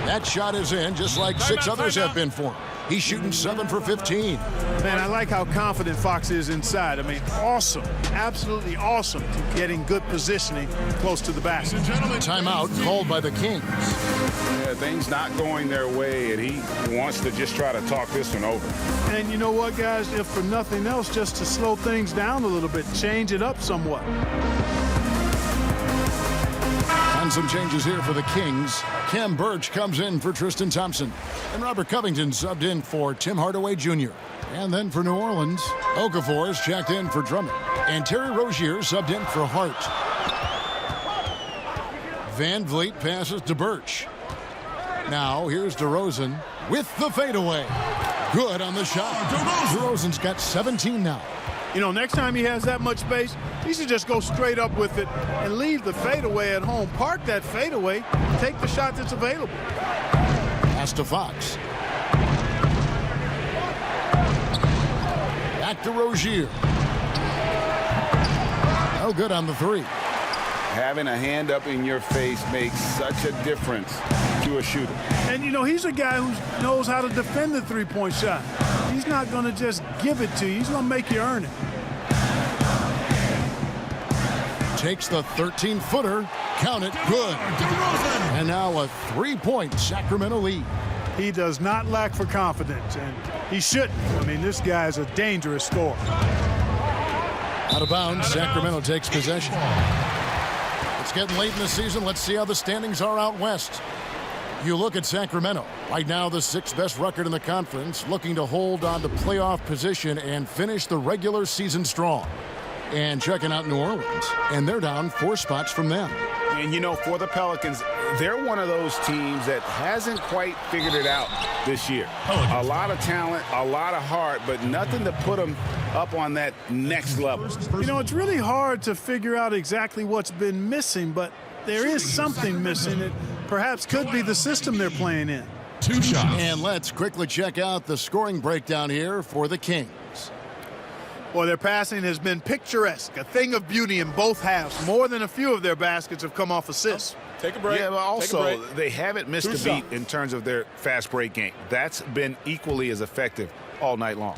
That shot is in, just like 6 others have been for him. He's shooting 7 for 15. Man, I like how confident Fox is inside. I mean, awesome, absolutely awesome to getting good positioning close to the basket. Timeout called by the Kings. Yeah, things not going their way, and he wants to just try to talk this one over. And you know what, guys? If for nothing else, just to slow things down a little bit, change it up somewhat. And some changes here for the Kings. Kem Birch comes in for Tristan Thompson. And Robert Covington subbed in for Tim Hardaway Jr. And then for New Orleans, Okafor is checked in for Drummond. And Terry Rozier subbed in for Hart. Van Vliet passes to Birch. Now here's DeRozan with the fadeaway. Good on the shot. DeRozan's got 17 now. You know, next time he has that much space, he should just go straight up with it and leave the fadeaway at home. Park that fadeaway, take the shot that's available. Pass to Fox. Back to Rozier. No good on the 3. Having a hand up in your face makes such a difference to a shooter. And, you know, he's a guy who knows how to defend the 3-point shot. He's not going to just give it to you. He's going to make you earn it. Takes the 13-footer. Count it. Good. And now a 3-point Sacramento lead. He does not lack for confidence, and he shouldn't. I mean, this guy's a dangerous scorer. Out of bounds, Sacramento takes possession. It's getting late in the season. Let's see how the standings are out west. You look at Sacramento. Right now, the 6th best record in the conference, looking to hold on to playoff position and finish the regular season strong. And checking out New Orleans, and they're down 4 spots from them. And, you know, for the Pelicans, they're one of those teams that hasn't quite figured it out this year. A lot of talent, a lot of heart, but nothing to put them up on that next level. You know, it's really hard to figure out exactly what's been missing, but there is something missing. It perhaps could be the system they're playing in. 2 shots. And let's quickly check out the scoring breakdown here for the Kings. Well, their passing has been picturesque, a thing of beauty in both halves. More than a few of their baskets have come off assists. Take a break. Yeah, but also they haven't missed a beat shots. in terms of their fast break game. That's been equally as effective all night long.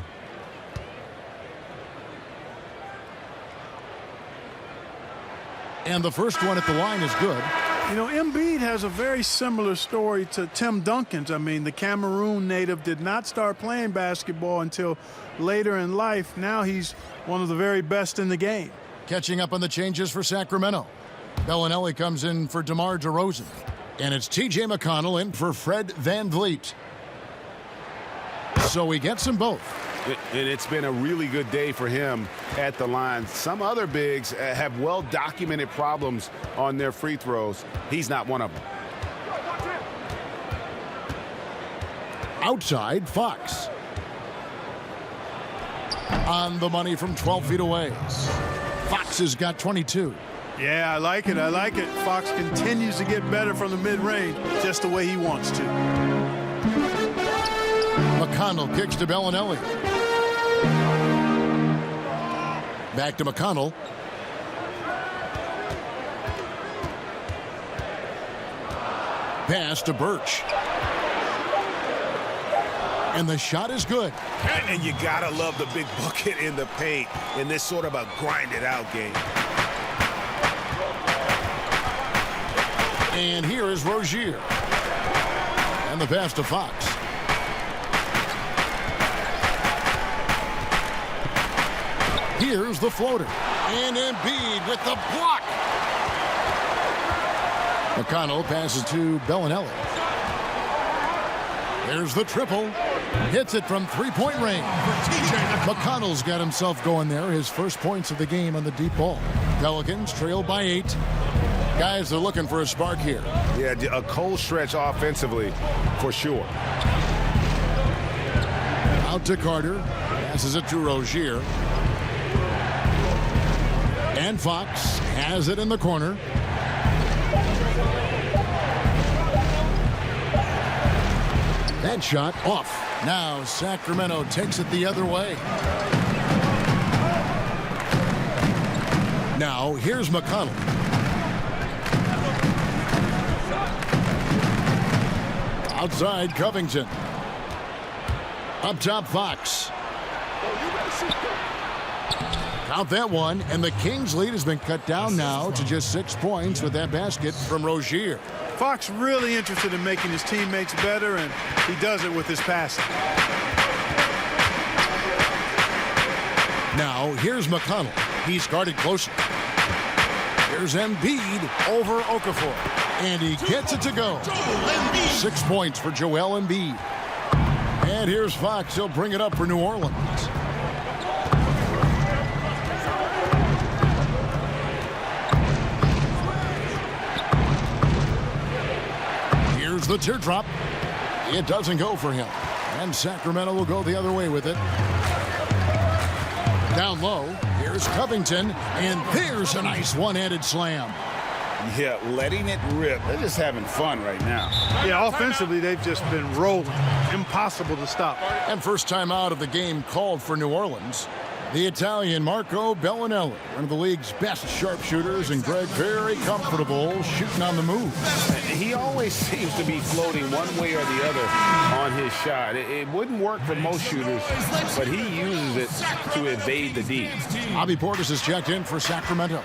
And the first one at the line is good. You know, Embiid has a very similar story to Tim Duncan's. I mean, the Cameroon native did not start playing basketball until later in life. Now he's one of the very best in the game. Catching up on the changes for Sacramento. Bellinelli comes in for DeMar DeRozan. And it's T.J. McConnell in for Fred VanVleet. So he gets them both. And it's been a really good day for him at the line. Some other bigs have well-documented problems on their free throws. He's not one of them. Outside, Fox. On the money from 12 feet away. Fox has got 22. Yeah, I like it. I like it. Fox continues to get better from the mid-range, just the way he wants to. McConnell kicks to Bellinelli. Back to McConnell. Pass to Birch. And the shot is good. And you gotta love the big bucket in the paint in this sort of a grind-it-out game. And here is Rozier. And the pass to Fox. Here's the floater. And Embiid with the block. McConnell passes to Bellinelli. There's the triple. Hits it from three-point range. McConnell's got himself going there. His first points of the game on the deep ball. Pelicans trail by 8. Guys are looking for a spark here. Yeah, a cold stretch offensively for sure. Out to Carter. Passes it to Rozier. And Fox has it in the corner. That shot off. Now Sacramento takes it the other way. Now here's McConnell. Outside Covington. Up top Fox. Count that one, and the Kings' lead has been cut down now to just 6 points with that basket from Rozier. Fox really interested in making his teammates better, and he does it with his passing. Now, here's McConnell. He's guarded closer. Here's Embiid over Okafor. And he gets it to go. 6 points for Joel Embiid. And here's Fox. He'll bring it up for New Orleans. Here's the teardrop. It doesn't go for him. And Sacramento will go the other way with it. Down low, here's Covington, and there's a nice one-handed slam. Yeah, letting it rip. They're just having fun right now. Yeah, offensively, they've just been rolling. Impossible to stop. And first time out of the game called for New Orleans. The Italian Marco Bellinelli, one of the league's best sharpshooters, and Greg very comfortable shooting on the move. He always seems to be floating one way or the other on his shot. It wouldn't work for most shooters, but he uses it to evade the D. Bobby Portis is checked in for Sacramento.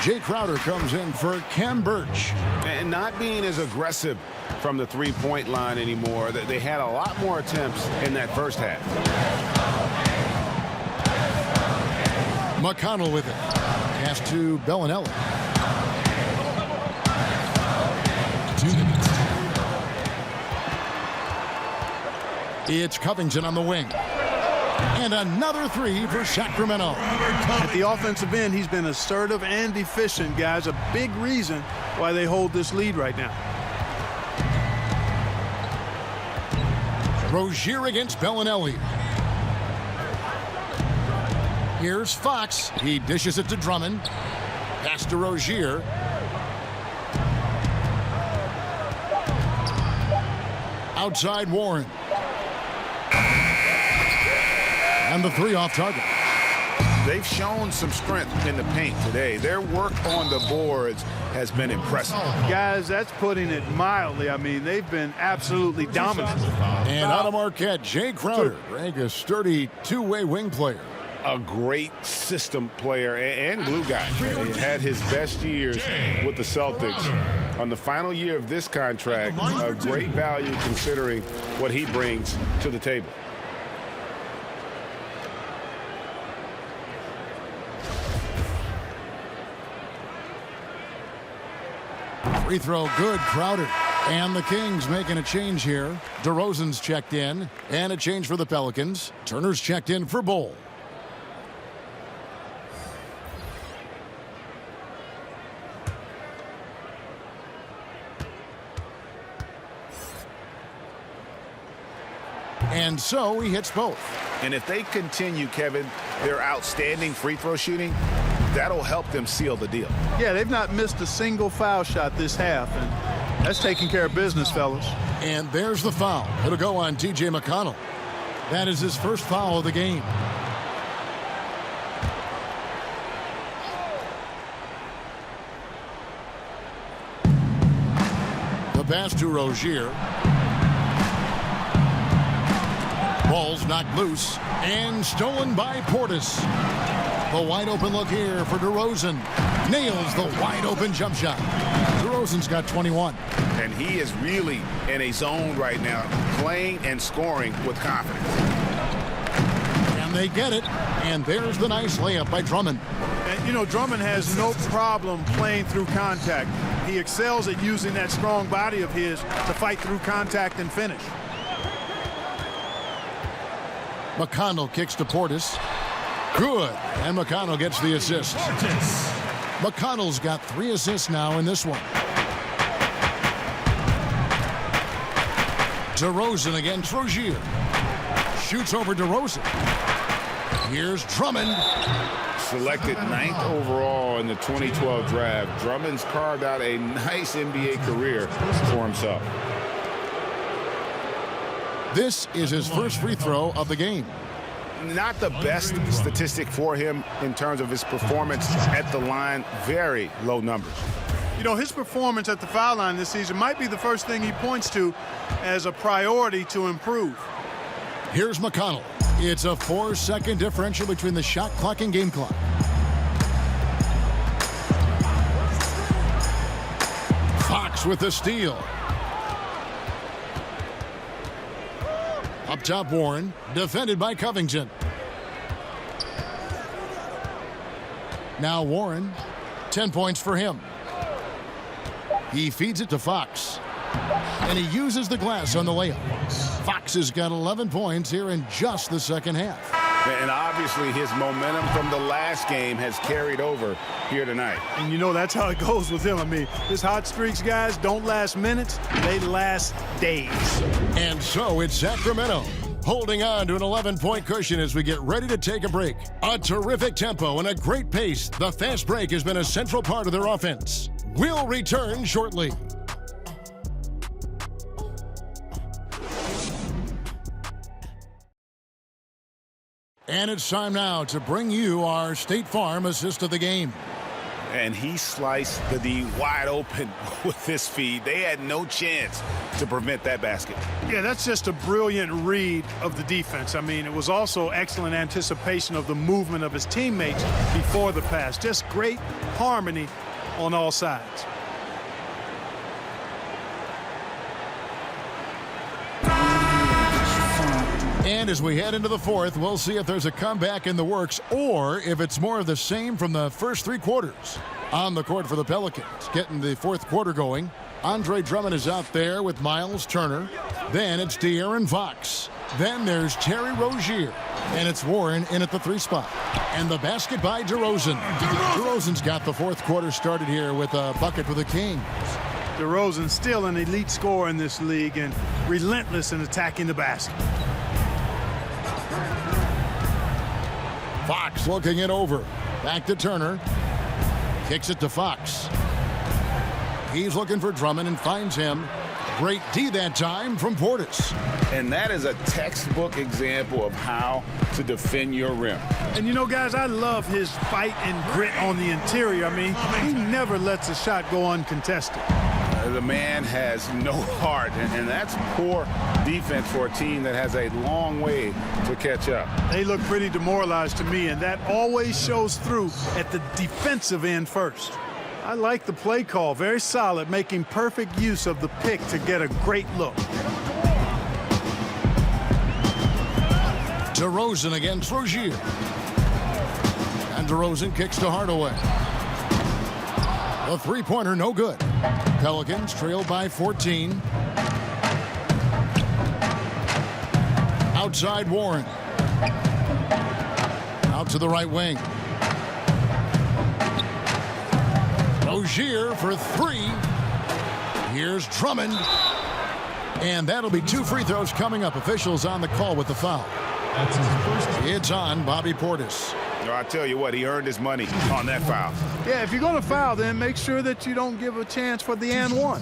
Jay Crowder comes in for Cam Birch. And not being as aggressive from the three-point line anymore. They had a lot more attempts in that first half. McConnell with it. Pass to Bellinelli. 2 minutes. It's Covington on the wing. And another three for Sacramento. At the offensive end, he's been assertive and efficient, guys. A big reason why they hold this lead right now. Rozier against Bellinelli. Here's Fox. He dishes it to Drummond. Pass to Rozier. Outside Warren. And the three off target. They've shown some strength in the paint today. Their work on the boards has been impressive. Guys, that's putting it mildly. I mean, they've been absolutely dominant. And out of Marquette, Jay Crowder, ranked a sturdy two-way wing player. A great system player and glue guy. He had his best years with the Celtics. On the final year of this contract, a great value considering what he brings to the table. Free throw good, Crowder. And the Kings making a change here. DeRozan's checked in. And a change for the Pelicans. Turner's checked in for Bol. And so he hits both. And if they continue, Kevin, their outstanding free throw shooting, that'll help them seal the deal. Yeah, they've not missed a single foul shot this half, and that's taking care of business, fellas. And there's the foul. It'll go on T.J. McConnell. That is his first foul of the game. The pass to Rozier. Ball's knocked loose and stolen by Portis. The wide open look here for DeRozan. Nails the wide open jump shot. DeRozan's got 21. And he is really in a zone right now, playing and scoring with confidence. And they get it. And there's the nice layup by Drummond. And, you know, Drummond has no problem playing through contact. He excels at using that strong body of his to fight through contact and finish. McConnell kicks to Portis. Good. And McConnell gets the assist. McConnell's got 3 assists now in this one. DeRozan against Rozier. Shoots over DeRozan. Here's Drummond. Selected 9th overall in the 2012 draft, Drummond's carved out a nice NBA career for himself. This is his first free throw of the game. Not the best statistic for him in terms of his performance at the line. Very low numbers. You know, his performance at the foul line this season might be the first thing he points to as a priority to improve. Here's McConnell. It's a 4-second differential between the shot clock and game clock. Fox with the steal. Up top, Warren, defended by Covington. Now Warren, 10 points for him. He feeds it to Fox. And he uses the glass on the layup. Fox has got 11 points here in just the second half. And obviously his momentum from the last game has carried over here tonight. And you know that's how it goes with him. I mean, his hot streaks, guys, don't last minutes, they last days. And so it's Sacramento holding on to an 11-point cushion as we get ready to take a break. A terrific tempo and a great pace. The fast break has been a central part of their offense. We'll return shortly. And it's time now to bring you our State Farm assist of the game. And he sliced the D wide open with his feed. They had no chance to prevent that basket. Yeah, that's just a brilliant read of the defense. I mean, it was also excellent anticipation of the movement of his teammates before the pass. Just great harmony on all sides. And as we head into the fourth, we'll see if there's a comeback in the works or if it's more of the same from the first 3 quarters. On the court for the Pelicans, getting the fourth quarter going. Andre Drummond is out there with Miles Turner. Then it's De'Aaron Fox. Then there's Terry Rozier. And it's Warren in at the 3 spot. And the basket by DeRozan. DeRozan's got the fourth quarter started here with a bucket for the Kings. DeRozan still an elite scorer in this league and relentless in attacking the basket. Fox looking it over. Back to Turner. Kicks it to Fox. He's looking for Drummond and finds him. Great D that time from Portis. And that is a textbook example of how to defend your rim. And you know, guys, I love his fight and grit on the interior. I mean, he never lets a shot go uncontested. The man has no heart, and that's poor defense for a team that has a long way to catch up. They look pretty demoralized to me, and that always shows through at the defensive end first. I like the play call. Very solid, making perfect use of the pick to get a great look. DeRozan against Rozier. And DeRozan kicks to Hardaway. The three-pointer no good. Pelicans trail by 14. Outside Warren. Out to the right wing. Rozier for three. Here's Drummond. And that'll be 2 free throws coming up. Officials on the call with the foul. That's his first. It's on Bobby Portis. I tell you what, he earned his money on that foul. Yeah, if you're going to foul, then make sure that you don't give a chance for the and one.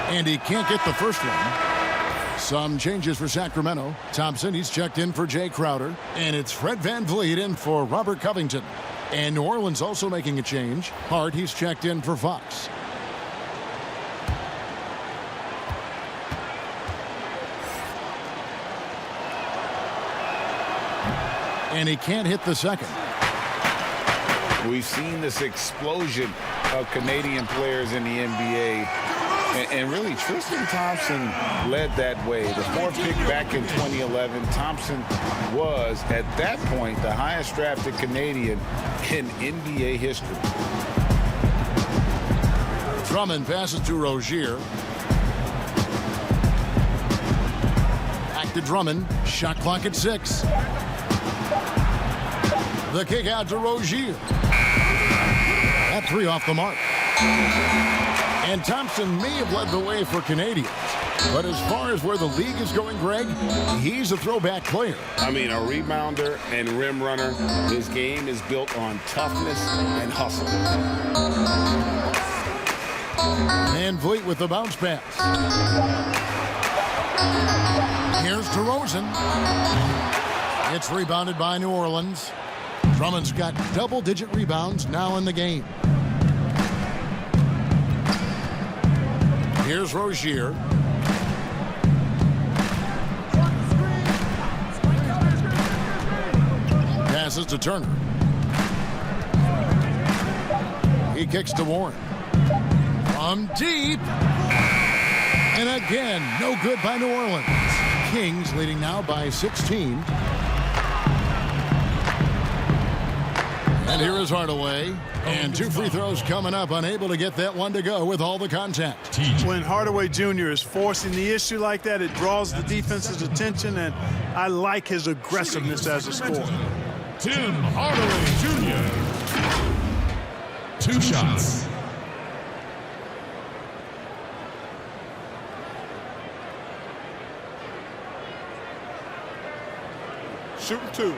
And he can't get the first one. Some changes for Sacramento. Thompson, he's checked in for Jay Crowder. And it's Fred VanVleet in for Robert Covington. And New Orleans also making a change. Hart, he's checked in for Fox. And he can't hit the second. We've seen this explosion of Canadian players in the NBA. And really, Tristan Thompson led that way. The 4th pick back in 2011. Thompson was, at that point, the highest drafted Canadian in NBA history. Drummond passes to Rozier. Back to Drummond. Shot clock at 6. The kick out to Rozier. That 3 off the mark. And Thompson may have led the way for Canadians. But as far as where the league is going, Greg, he's a throwback player. I mean, a rebounder and rim runner. His game is built on toughness and hustle. VanVleet with the bounce pass. Here's DeRozan. It's rebounded by New Orleans. Drummond's got double-digit rebounds now in the game. Here's Rozier. Passes to Turner. He kicks to Warren. From deep. And again, no good by New Orleans. Kings leading now by 16. And here is Hardaway. And 2 free throws coming up. Unable to get that one to go with all the contact. When Hardaway Jr. is forcing the issue like that, it draws the defense's attention, and I like his aggressiveness as a scorer. Tim Hardaway Jr. 2 shots. Shooting 2.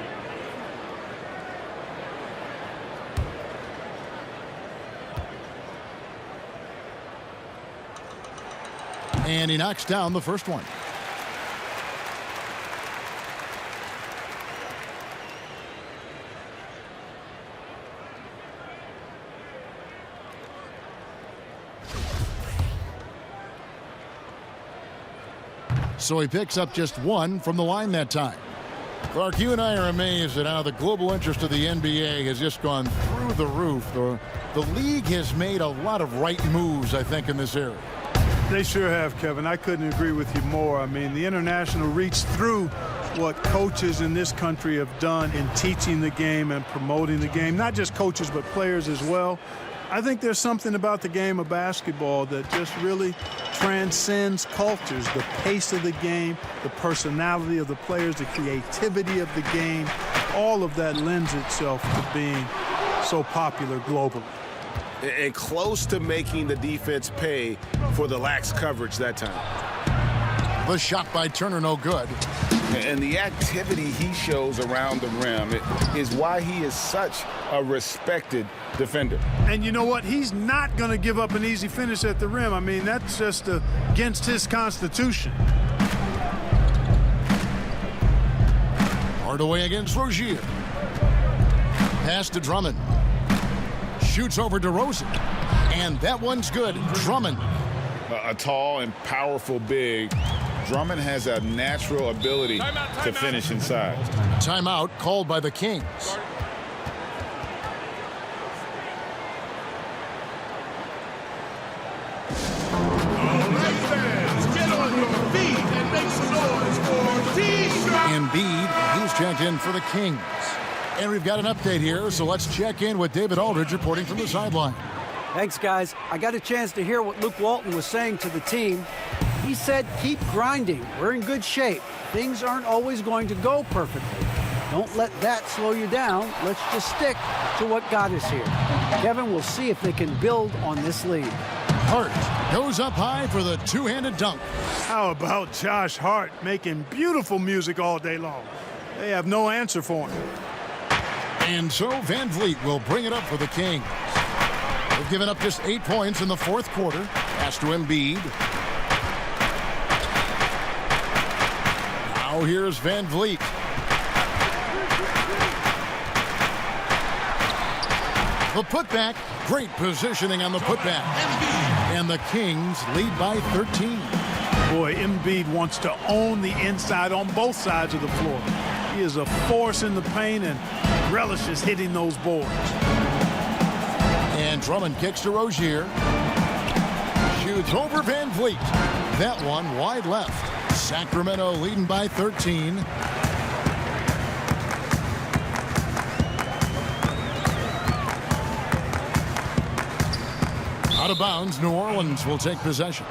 And he knocks down the first one. So he picks up just 1 from the line that time. Clark, you and I are amazed at how the global interest of the NBA has just gone through the roof. The league has made a lot of right moves, I think, in this area. They sure have, Kevin. I couldn't agree with you more. I mean, the international reach through what coaches in this country have done in teaching the game and promoting the game. Not just coaches, but players as well. I think there's something about the game of basketball that just really transcends cultures. The pace of the game, the personality of the players, the creativity of the game, all of that lends itself to being so popular globally. And close to making the defense pay for the lax coverage that time. The shot by Turner, no good. And the activity he shows around the rim is why he is such a respected defender. And you know what? He's not going to give up an easy finish at the rim. I mean, that's just against his constitution. Hardaway against Rozier. Pass to Drummond. Shoots over DeRozan. And that one's good. Drummond. A tall and powerful big. Drummond has a natural ability to finish inside. Timeout called by the Kings. Get on your feet and make some noise for T-Shot. Embiid, he's checked in for the Kings. And we've got an update here, so let's check in with David Aldridge reporting from the sideline. Thanks, guys. I got a chance to hear what Luke Walton was saying to the team. He said, keep grinding. We're in good shape. Things aren't always going to go perfectly. Don't let that slow you down. Let's just stick to what got us here. Kevin, we'll see if they can build on this lead. Hart goes up high for the two-handed dunk. How about Josh Hart making beautiful music all day long? They have no answer for him. And so Van Vliet will bring it up for the Kings. They've given up just 8 points in the fourth quarter. Pass to Embiid. Now here's Van Vliet. The putback. Great positioning on the putback. And the Kings lead by 13. Boy, Embiid wants to own the inside on both sides of the floor. He is a force in the paint and relishes hitting those boards. And Drummond kicks to Rozier. Shoots over Van Vliet. That one wide left. Sacramento leading by 13. Out of bounds, New Orleans will take possession.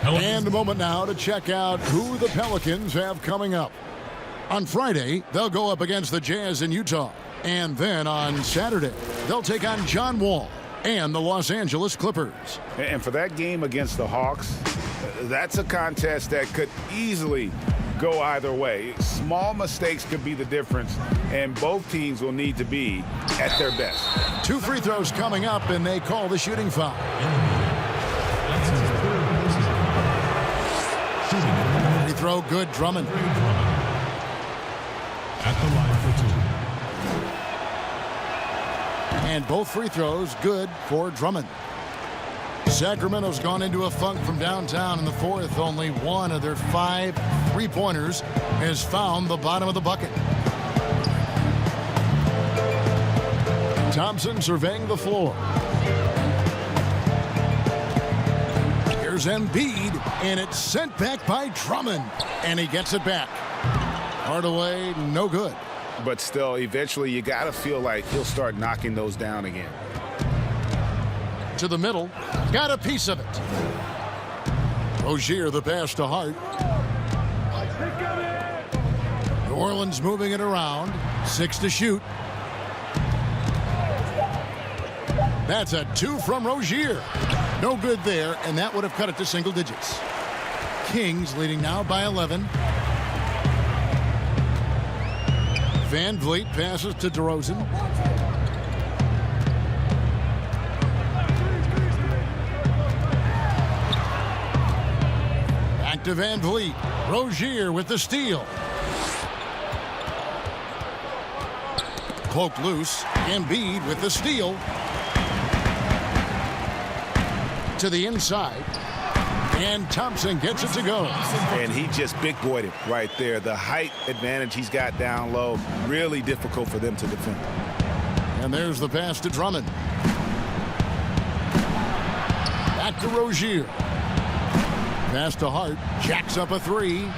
And a moment now to check out who the Pelicans have coming up. On Friday, they'll go up against the Jazz in Utah. And then on Saturday, they'll take on John Wall and the Los Angeles Clippers. And for that game against the Hawks, that's a contest that could easily go either way. Small mistakes could be the difference, and both teams will need to be at their best. 2 free throws coming up, and they call the shooting foul. Free throw good, Drummond. At the line for 2. And both free throws good for Drummond. Sacramento's gone into a funk from downtown in the fourth. Only one of their 5 3-pointers has found the bottom of the bucket. Thompson surveying the floor. Here's Embiid, and it's sent back by Drummond, and he gets it back. Hardaway, no good. But still, eventually you got to feel like he'll start knocking those down again. To the middle, got a piece of it. Rozier, the pass to Hart. New Orleans moving it around. 6 to shoot. That's a 2 from Rozier. No good there, and that would have cut it to single digits. Kings leading now by 11. Van Vliet passes to DeRozan. Back to Van Vliet. Rozier with the steal. Poked loose. Embiid with the steal. To the inside. And Thompson gets it to go. And he just big boyed it right there. The height advantage he's got down low, really difficult for them to defend. And there's the pass to Drummond. Back to Rozier. Pass to Hart. Jacks up a 3.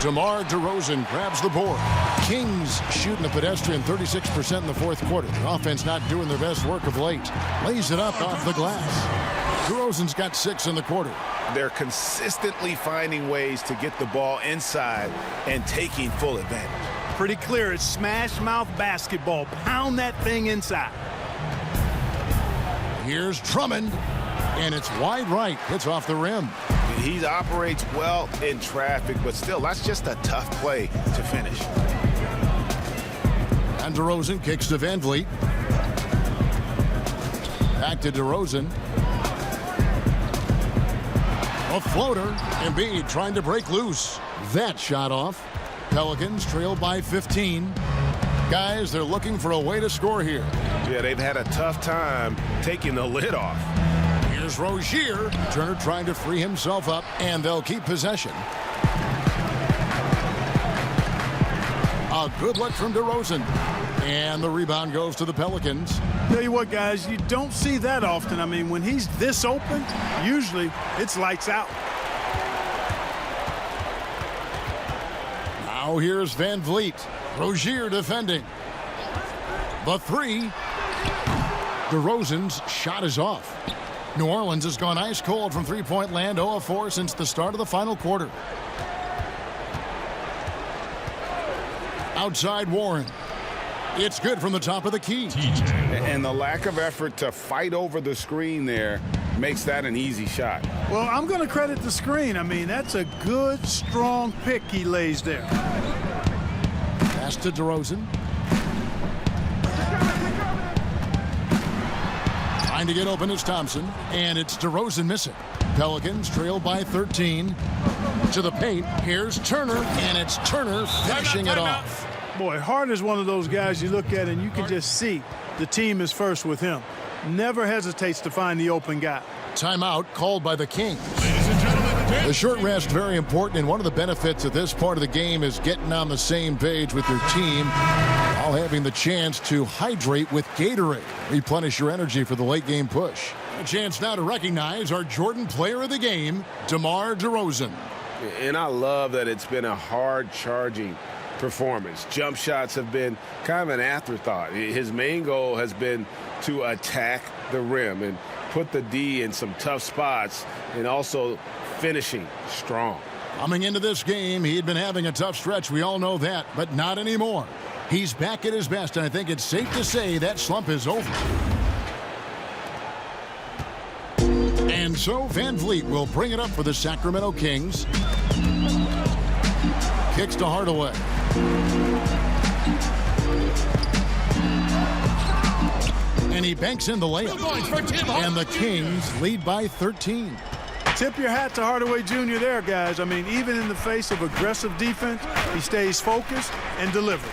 DeMar DeRozan grabs the board. Kings shooting a pedestrian 36% in the fourth quarter. The offense not doing their best work of late. Lays it up off the glass. DeRozan's got 6 in the quarter. They're consistently finding ways to get the ball inside and taking full advantage. Pretty clear. It's smash mouth basketball. Pound that thing inside. Here's Drummond, and it's wide right. Hits off the rim. He operates well in traffic, but still, that's just a tough play to finish. And DeRozan kicks to Van Vliet. Back to DeRozan. A floater. Embiid trying to break loose. That shot off. Pelicans trail by 15. Guys, they're looking for a way to score here. Yeah, they've had a tough time taking the lid off. Here's Rozier. Turner trying to free himself up, and they'll keep possession. A good look from DeRozan. And the rebound goes to the Pelicans. Tell you what, guys, you don't see that often. I mean, when he's this open, usually it's lights out. Now here's Van Vliet. Rozier defending. The three. DeRozan's shot is off. New Orleans has gone ice cold from three-point land, 0 of 4 since the start of the final quarter. Outside Warren. It's good from the top of the key. And the lack of effort to fight over the screen there makes that an easy shot. Well, I'm going to credit the screen. I mean, that's a good, strong pick he lays there. Pass to DeRozan. Trying to get open is Thompson, and it's DeRozan missing. Pelicans trail by 13. To the paint, here's Turner, and it's Turner finishing it off. Boy, Harden's one of those guys you look at and you can just see the team is first with him. Never hesitates to find the open guy. Timeout called by the Kings. The short rest, very important, and one of the benefits of this part of the game is getting on the same page with your team while having the chance to hydrate with Gatorade. Replenish your energy for the late game push. A chance now to recognize our Jordan Player of the Game, DeMar DeRozan. And I love that it's been a hard-charging performance. Jump shots have been kind of an afterthought. His main goal has been to attack the rim and put the D in some tough spots and also finishing strong. Coming into this game, he had been having a tough stretch. We all know that, but not anymore. He's back at his best, and I think it's safe to say that slump is over. And so Van Vliet will bring it up for the Sacramento Kings. Kicks to Hardaway. And he banks in the layup. And the Kings lead by 13. Tip your hat to Hardaway Jr. there, guys. I mean, even in the face of aggressive defense, he stays focused and delivers.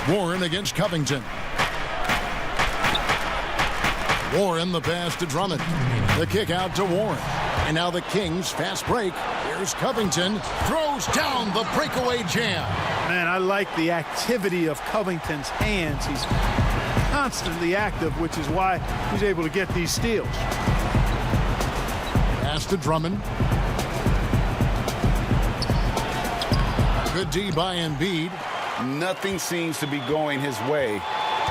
Warren against Covington. Warren the pass to Drummond. The kick out to Warren. And now the Kings fast break. Here's Covington. Throws down the breakaway jam. Man, I like the activity of Covington's hands. He's constantly active, which is why he's able to get these steals. Pass to Drummond. Good D by Embiid. Nothing seems to be going his way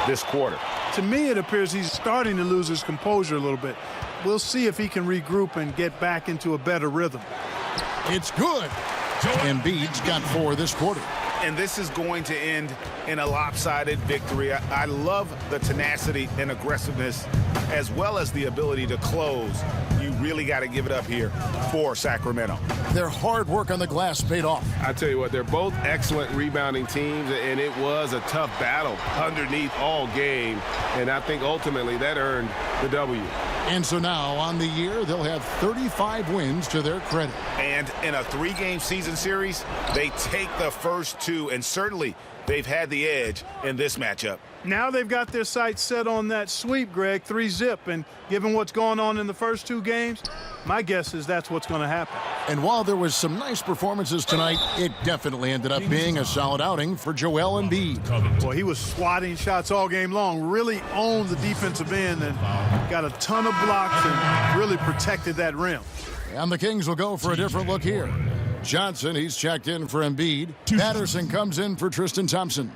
this quarter. To me, it appears he's starting to lose his composure a little bit. We'll see if he can regroup and get back into a better rhythm. It's good. Embiid's got 4 this quarter. And this is going to end in a lopsided victory. I love the tenacity and aggressiveness as well as the ability to close. You really got to give it up here for Sacramento. Their hard work on the glass paid off. I tell you what, they're both excellent rebounding teams, and it was a tough battle underneath all game. And I think ultimately that earned the W. And so now on the year, they'll have 35 wins to their credit. And in a 3-game season series, they take the first 2, and certainly they've had the edge in this matchup. Now they've got their sights set on that sweep, Greg, 3-zip. And given what's going on in the first 2 games, my guess is that's what's going to happen. And while there was some nice performances tonight, it definitely ended up being a solid outing for Joel Embiid. Boy, he was swatting shots all game long, really owned the defensive end and got a ton of blocks and really protected that rim. And the Kings will go for a different look here. Johnson, he's checked in for Embiid. Patterson comes in for Tristan Thompson.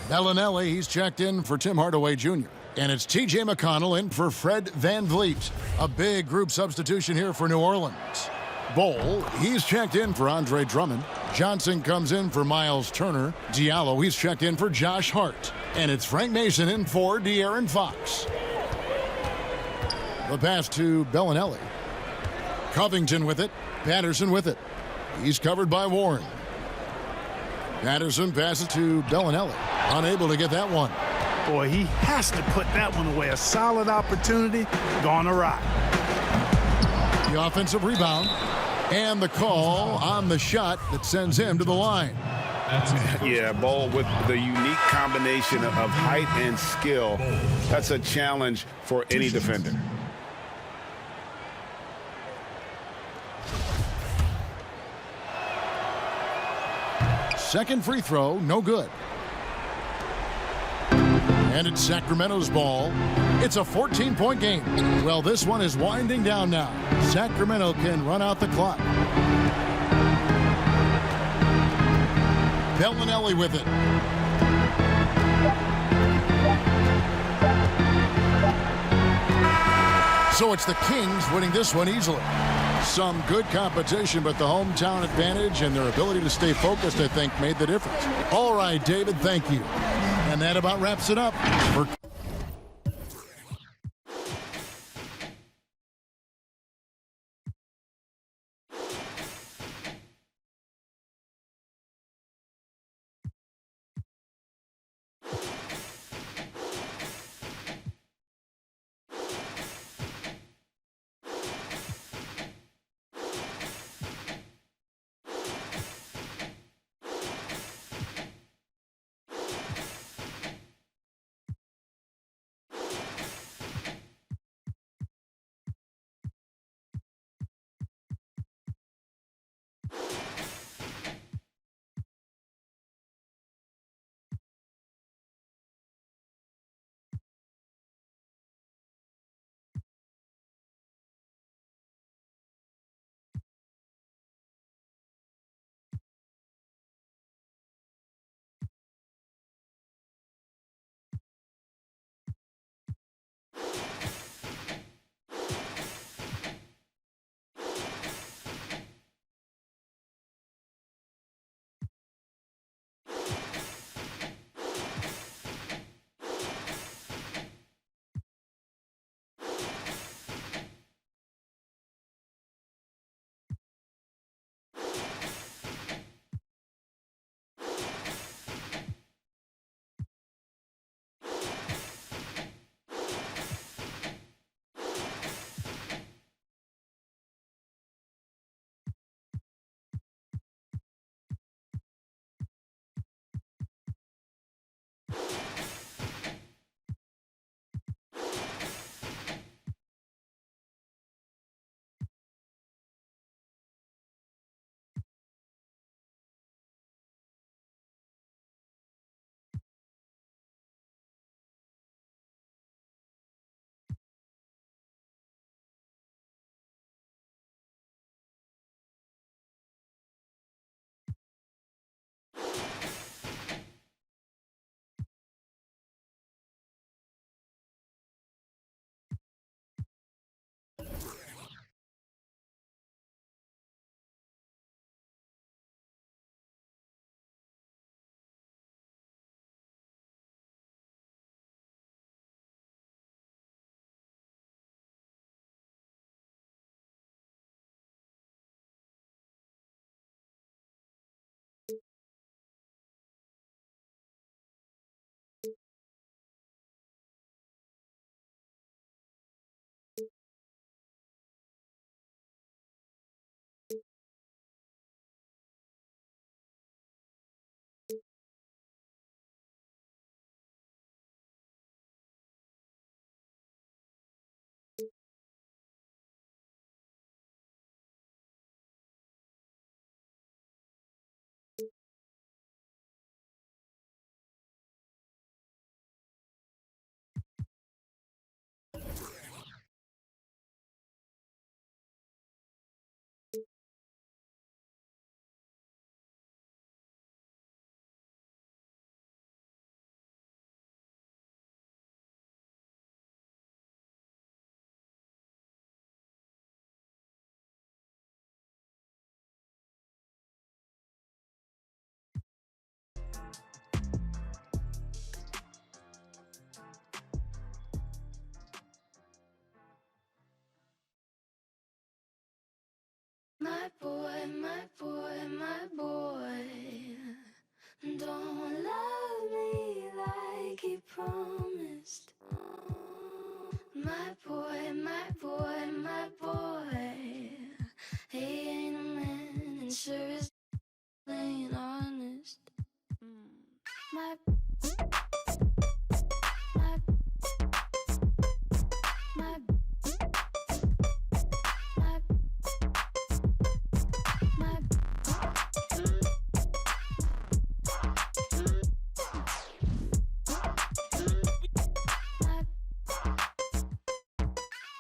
Bellinelli, he's checked in for Tim Hardaway Jr. And it's T.J. McConnell in for Fred Van Vliet. A big group substitution here for New Orleans. Bol, he's checked in for Andre Drummond. Johnson comes in for Miles Turner. Diallo, he's checked in for Josh Hart. And it's Frank Mason in for De'Aaron Fox. The pass to Bellinelli. Covington with it. Patterson with it. He's covered by Warren. Patterson passes to Bellinelli. Unable to get that one. Boy, he has to put that one away. A solid opportunity, gone awry. The offensive rebound. And the call on the shot that sends him to the line. Yeah, Bol with the unique combination of height and skill. That's a challenge for any defender. Second free throw, no good. And it's Sacramento's ball. It's a 14-point game. Well, this one is winding down now. Sacramento can run out the clock. Bellinelli with it. So it's the Kings winning this one easily. Some good competition, but the hometown advantage and their ability to stay focused, I think, made the difference. All right, David, thank you. And that about wraps it up for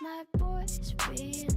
my boys being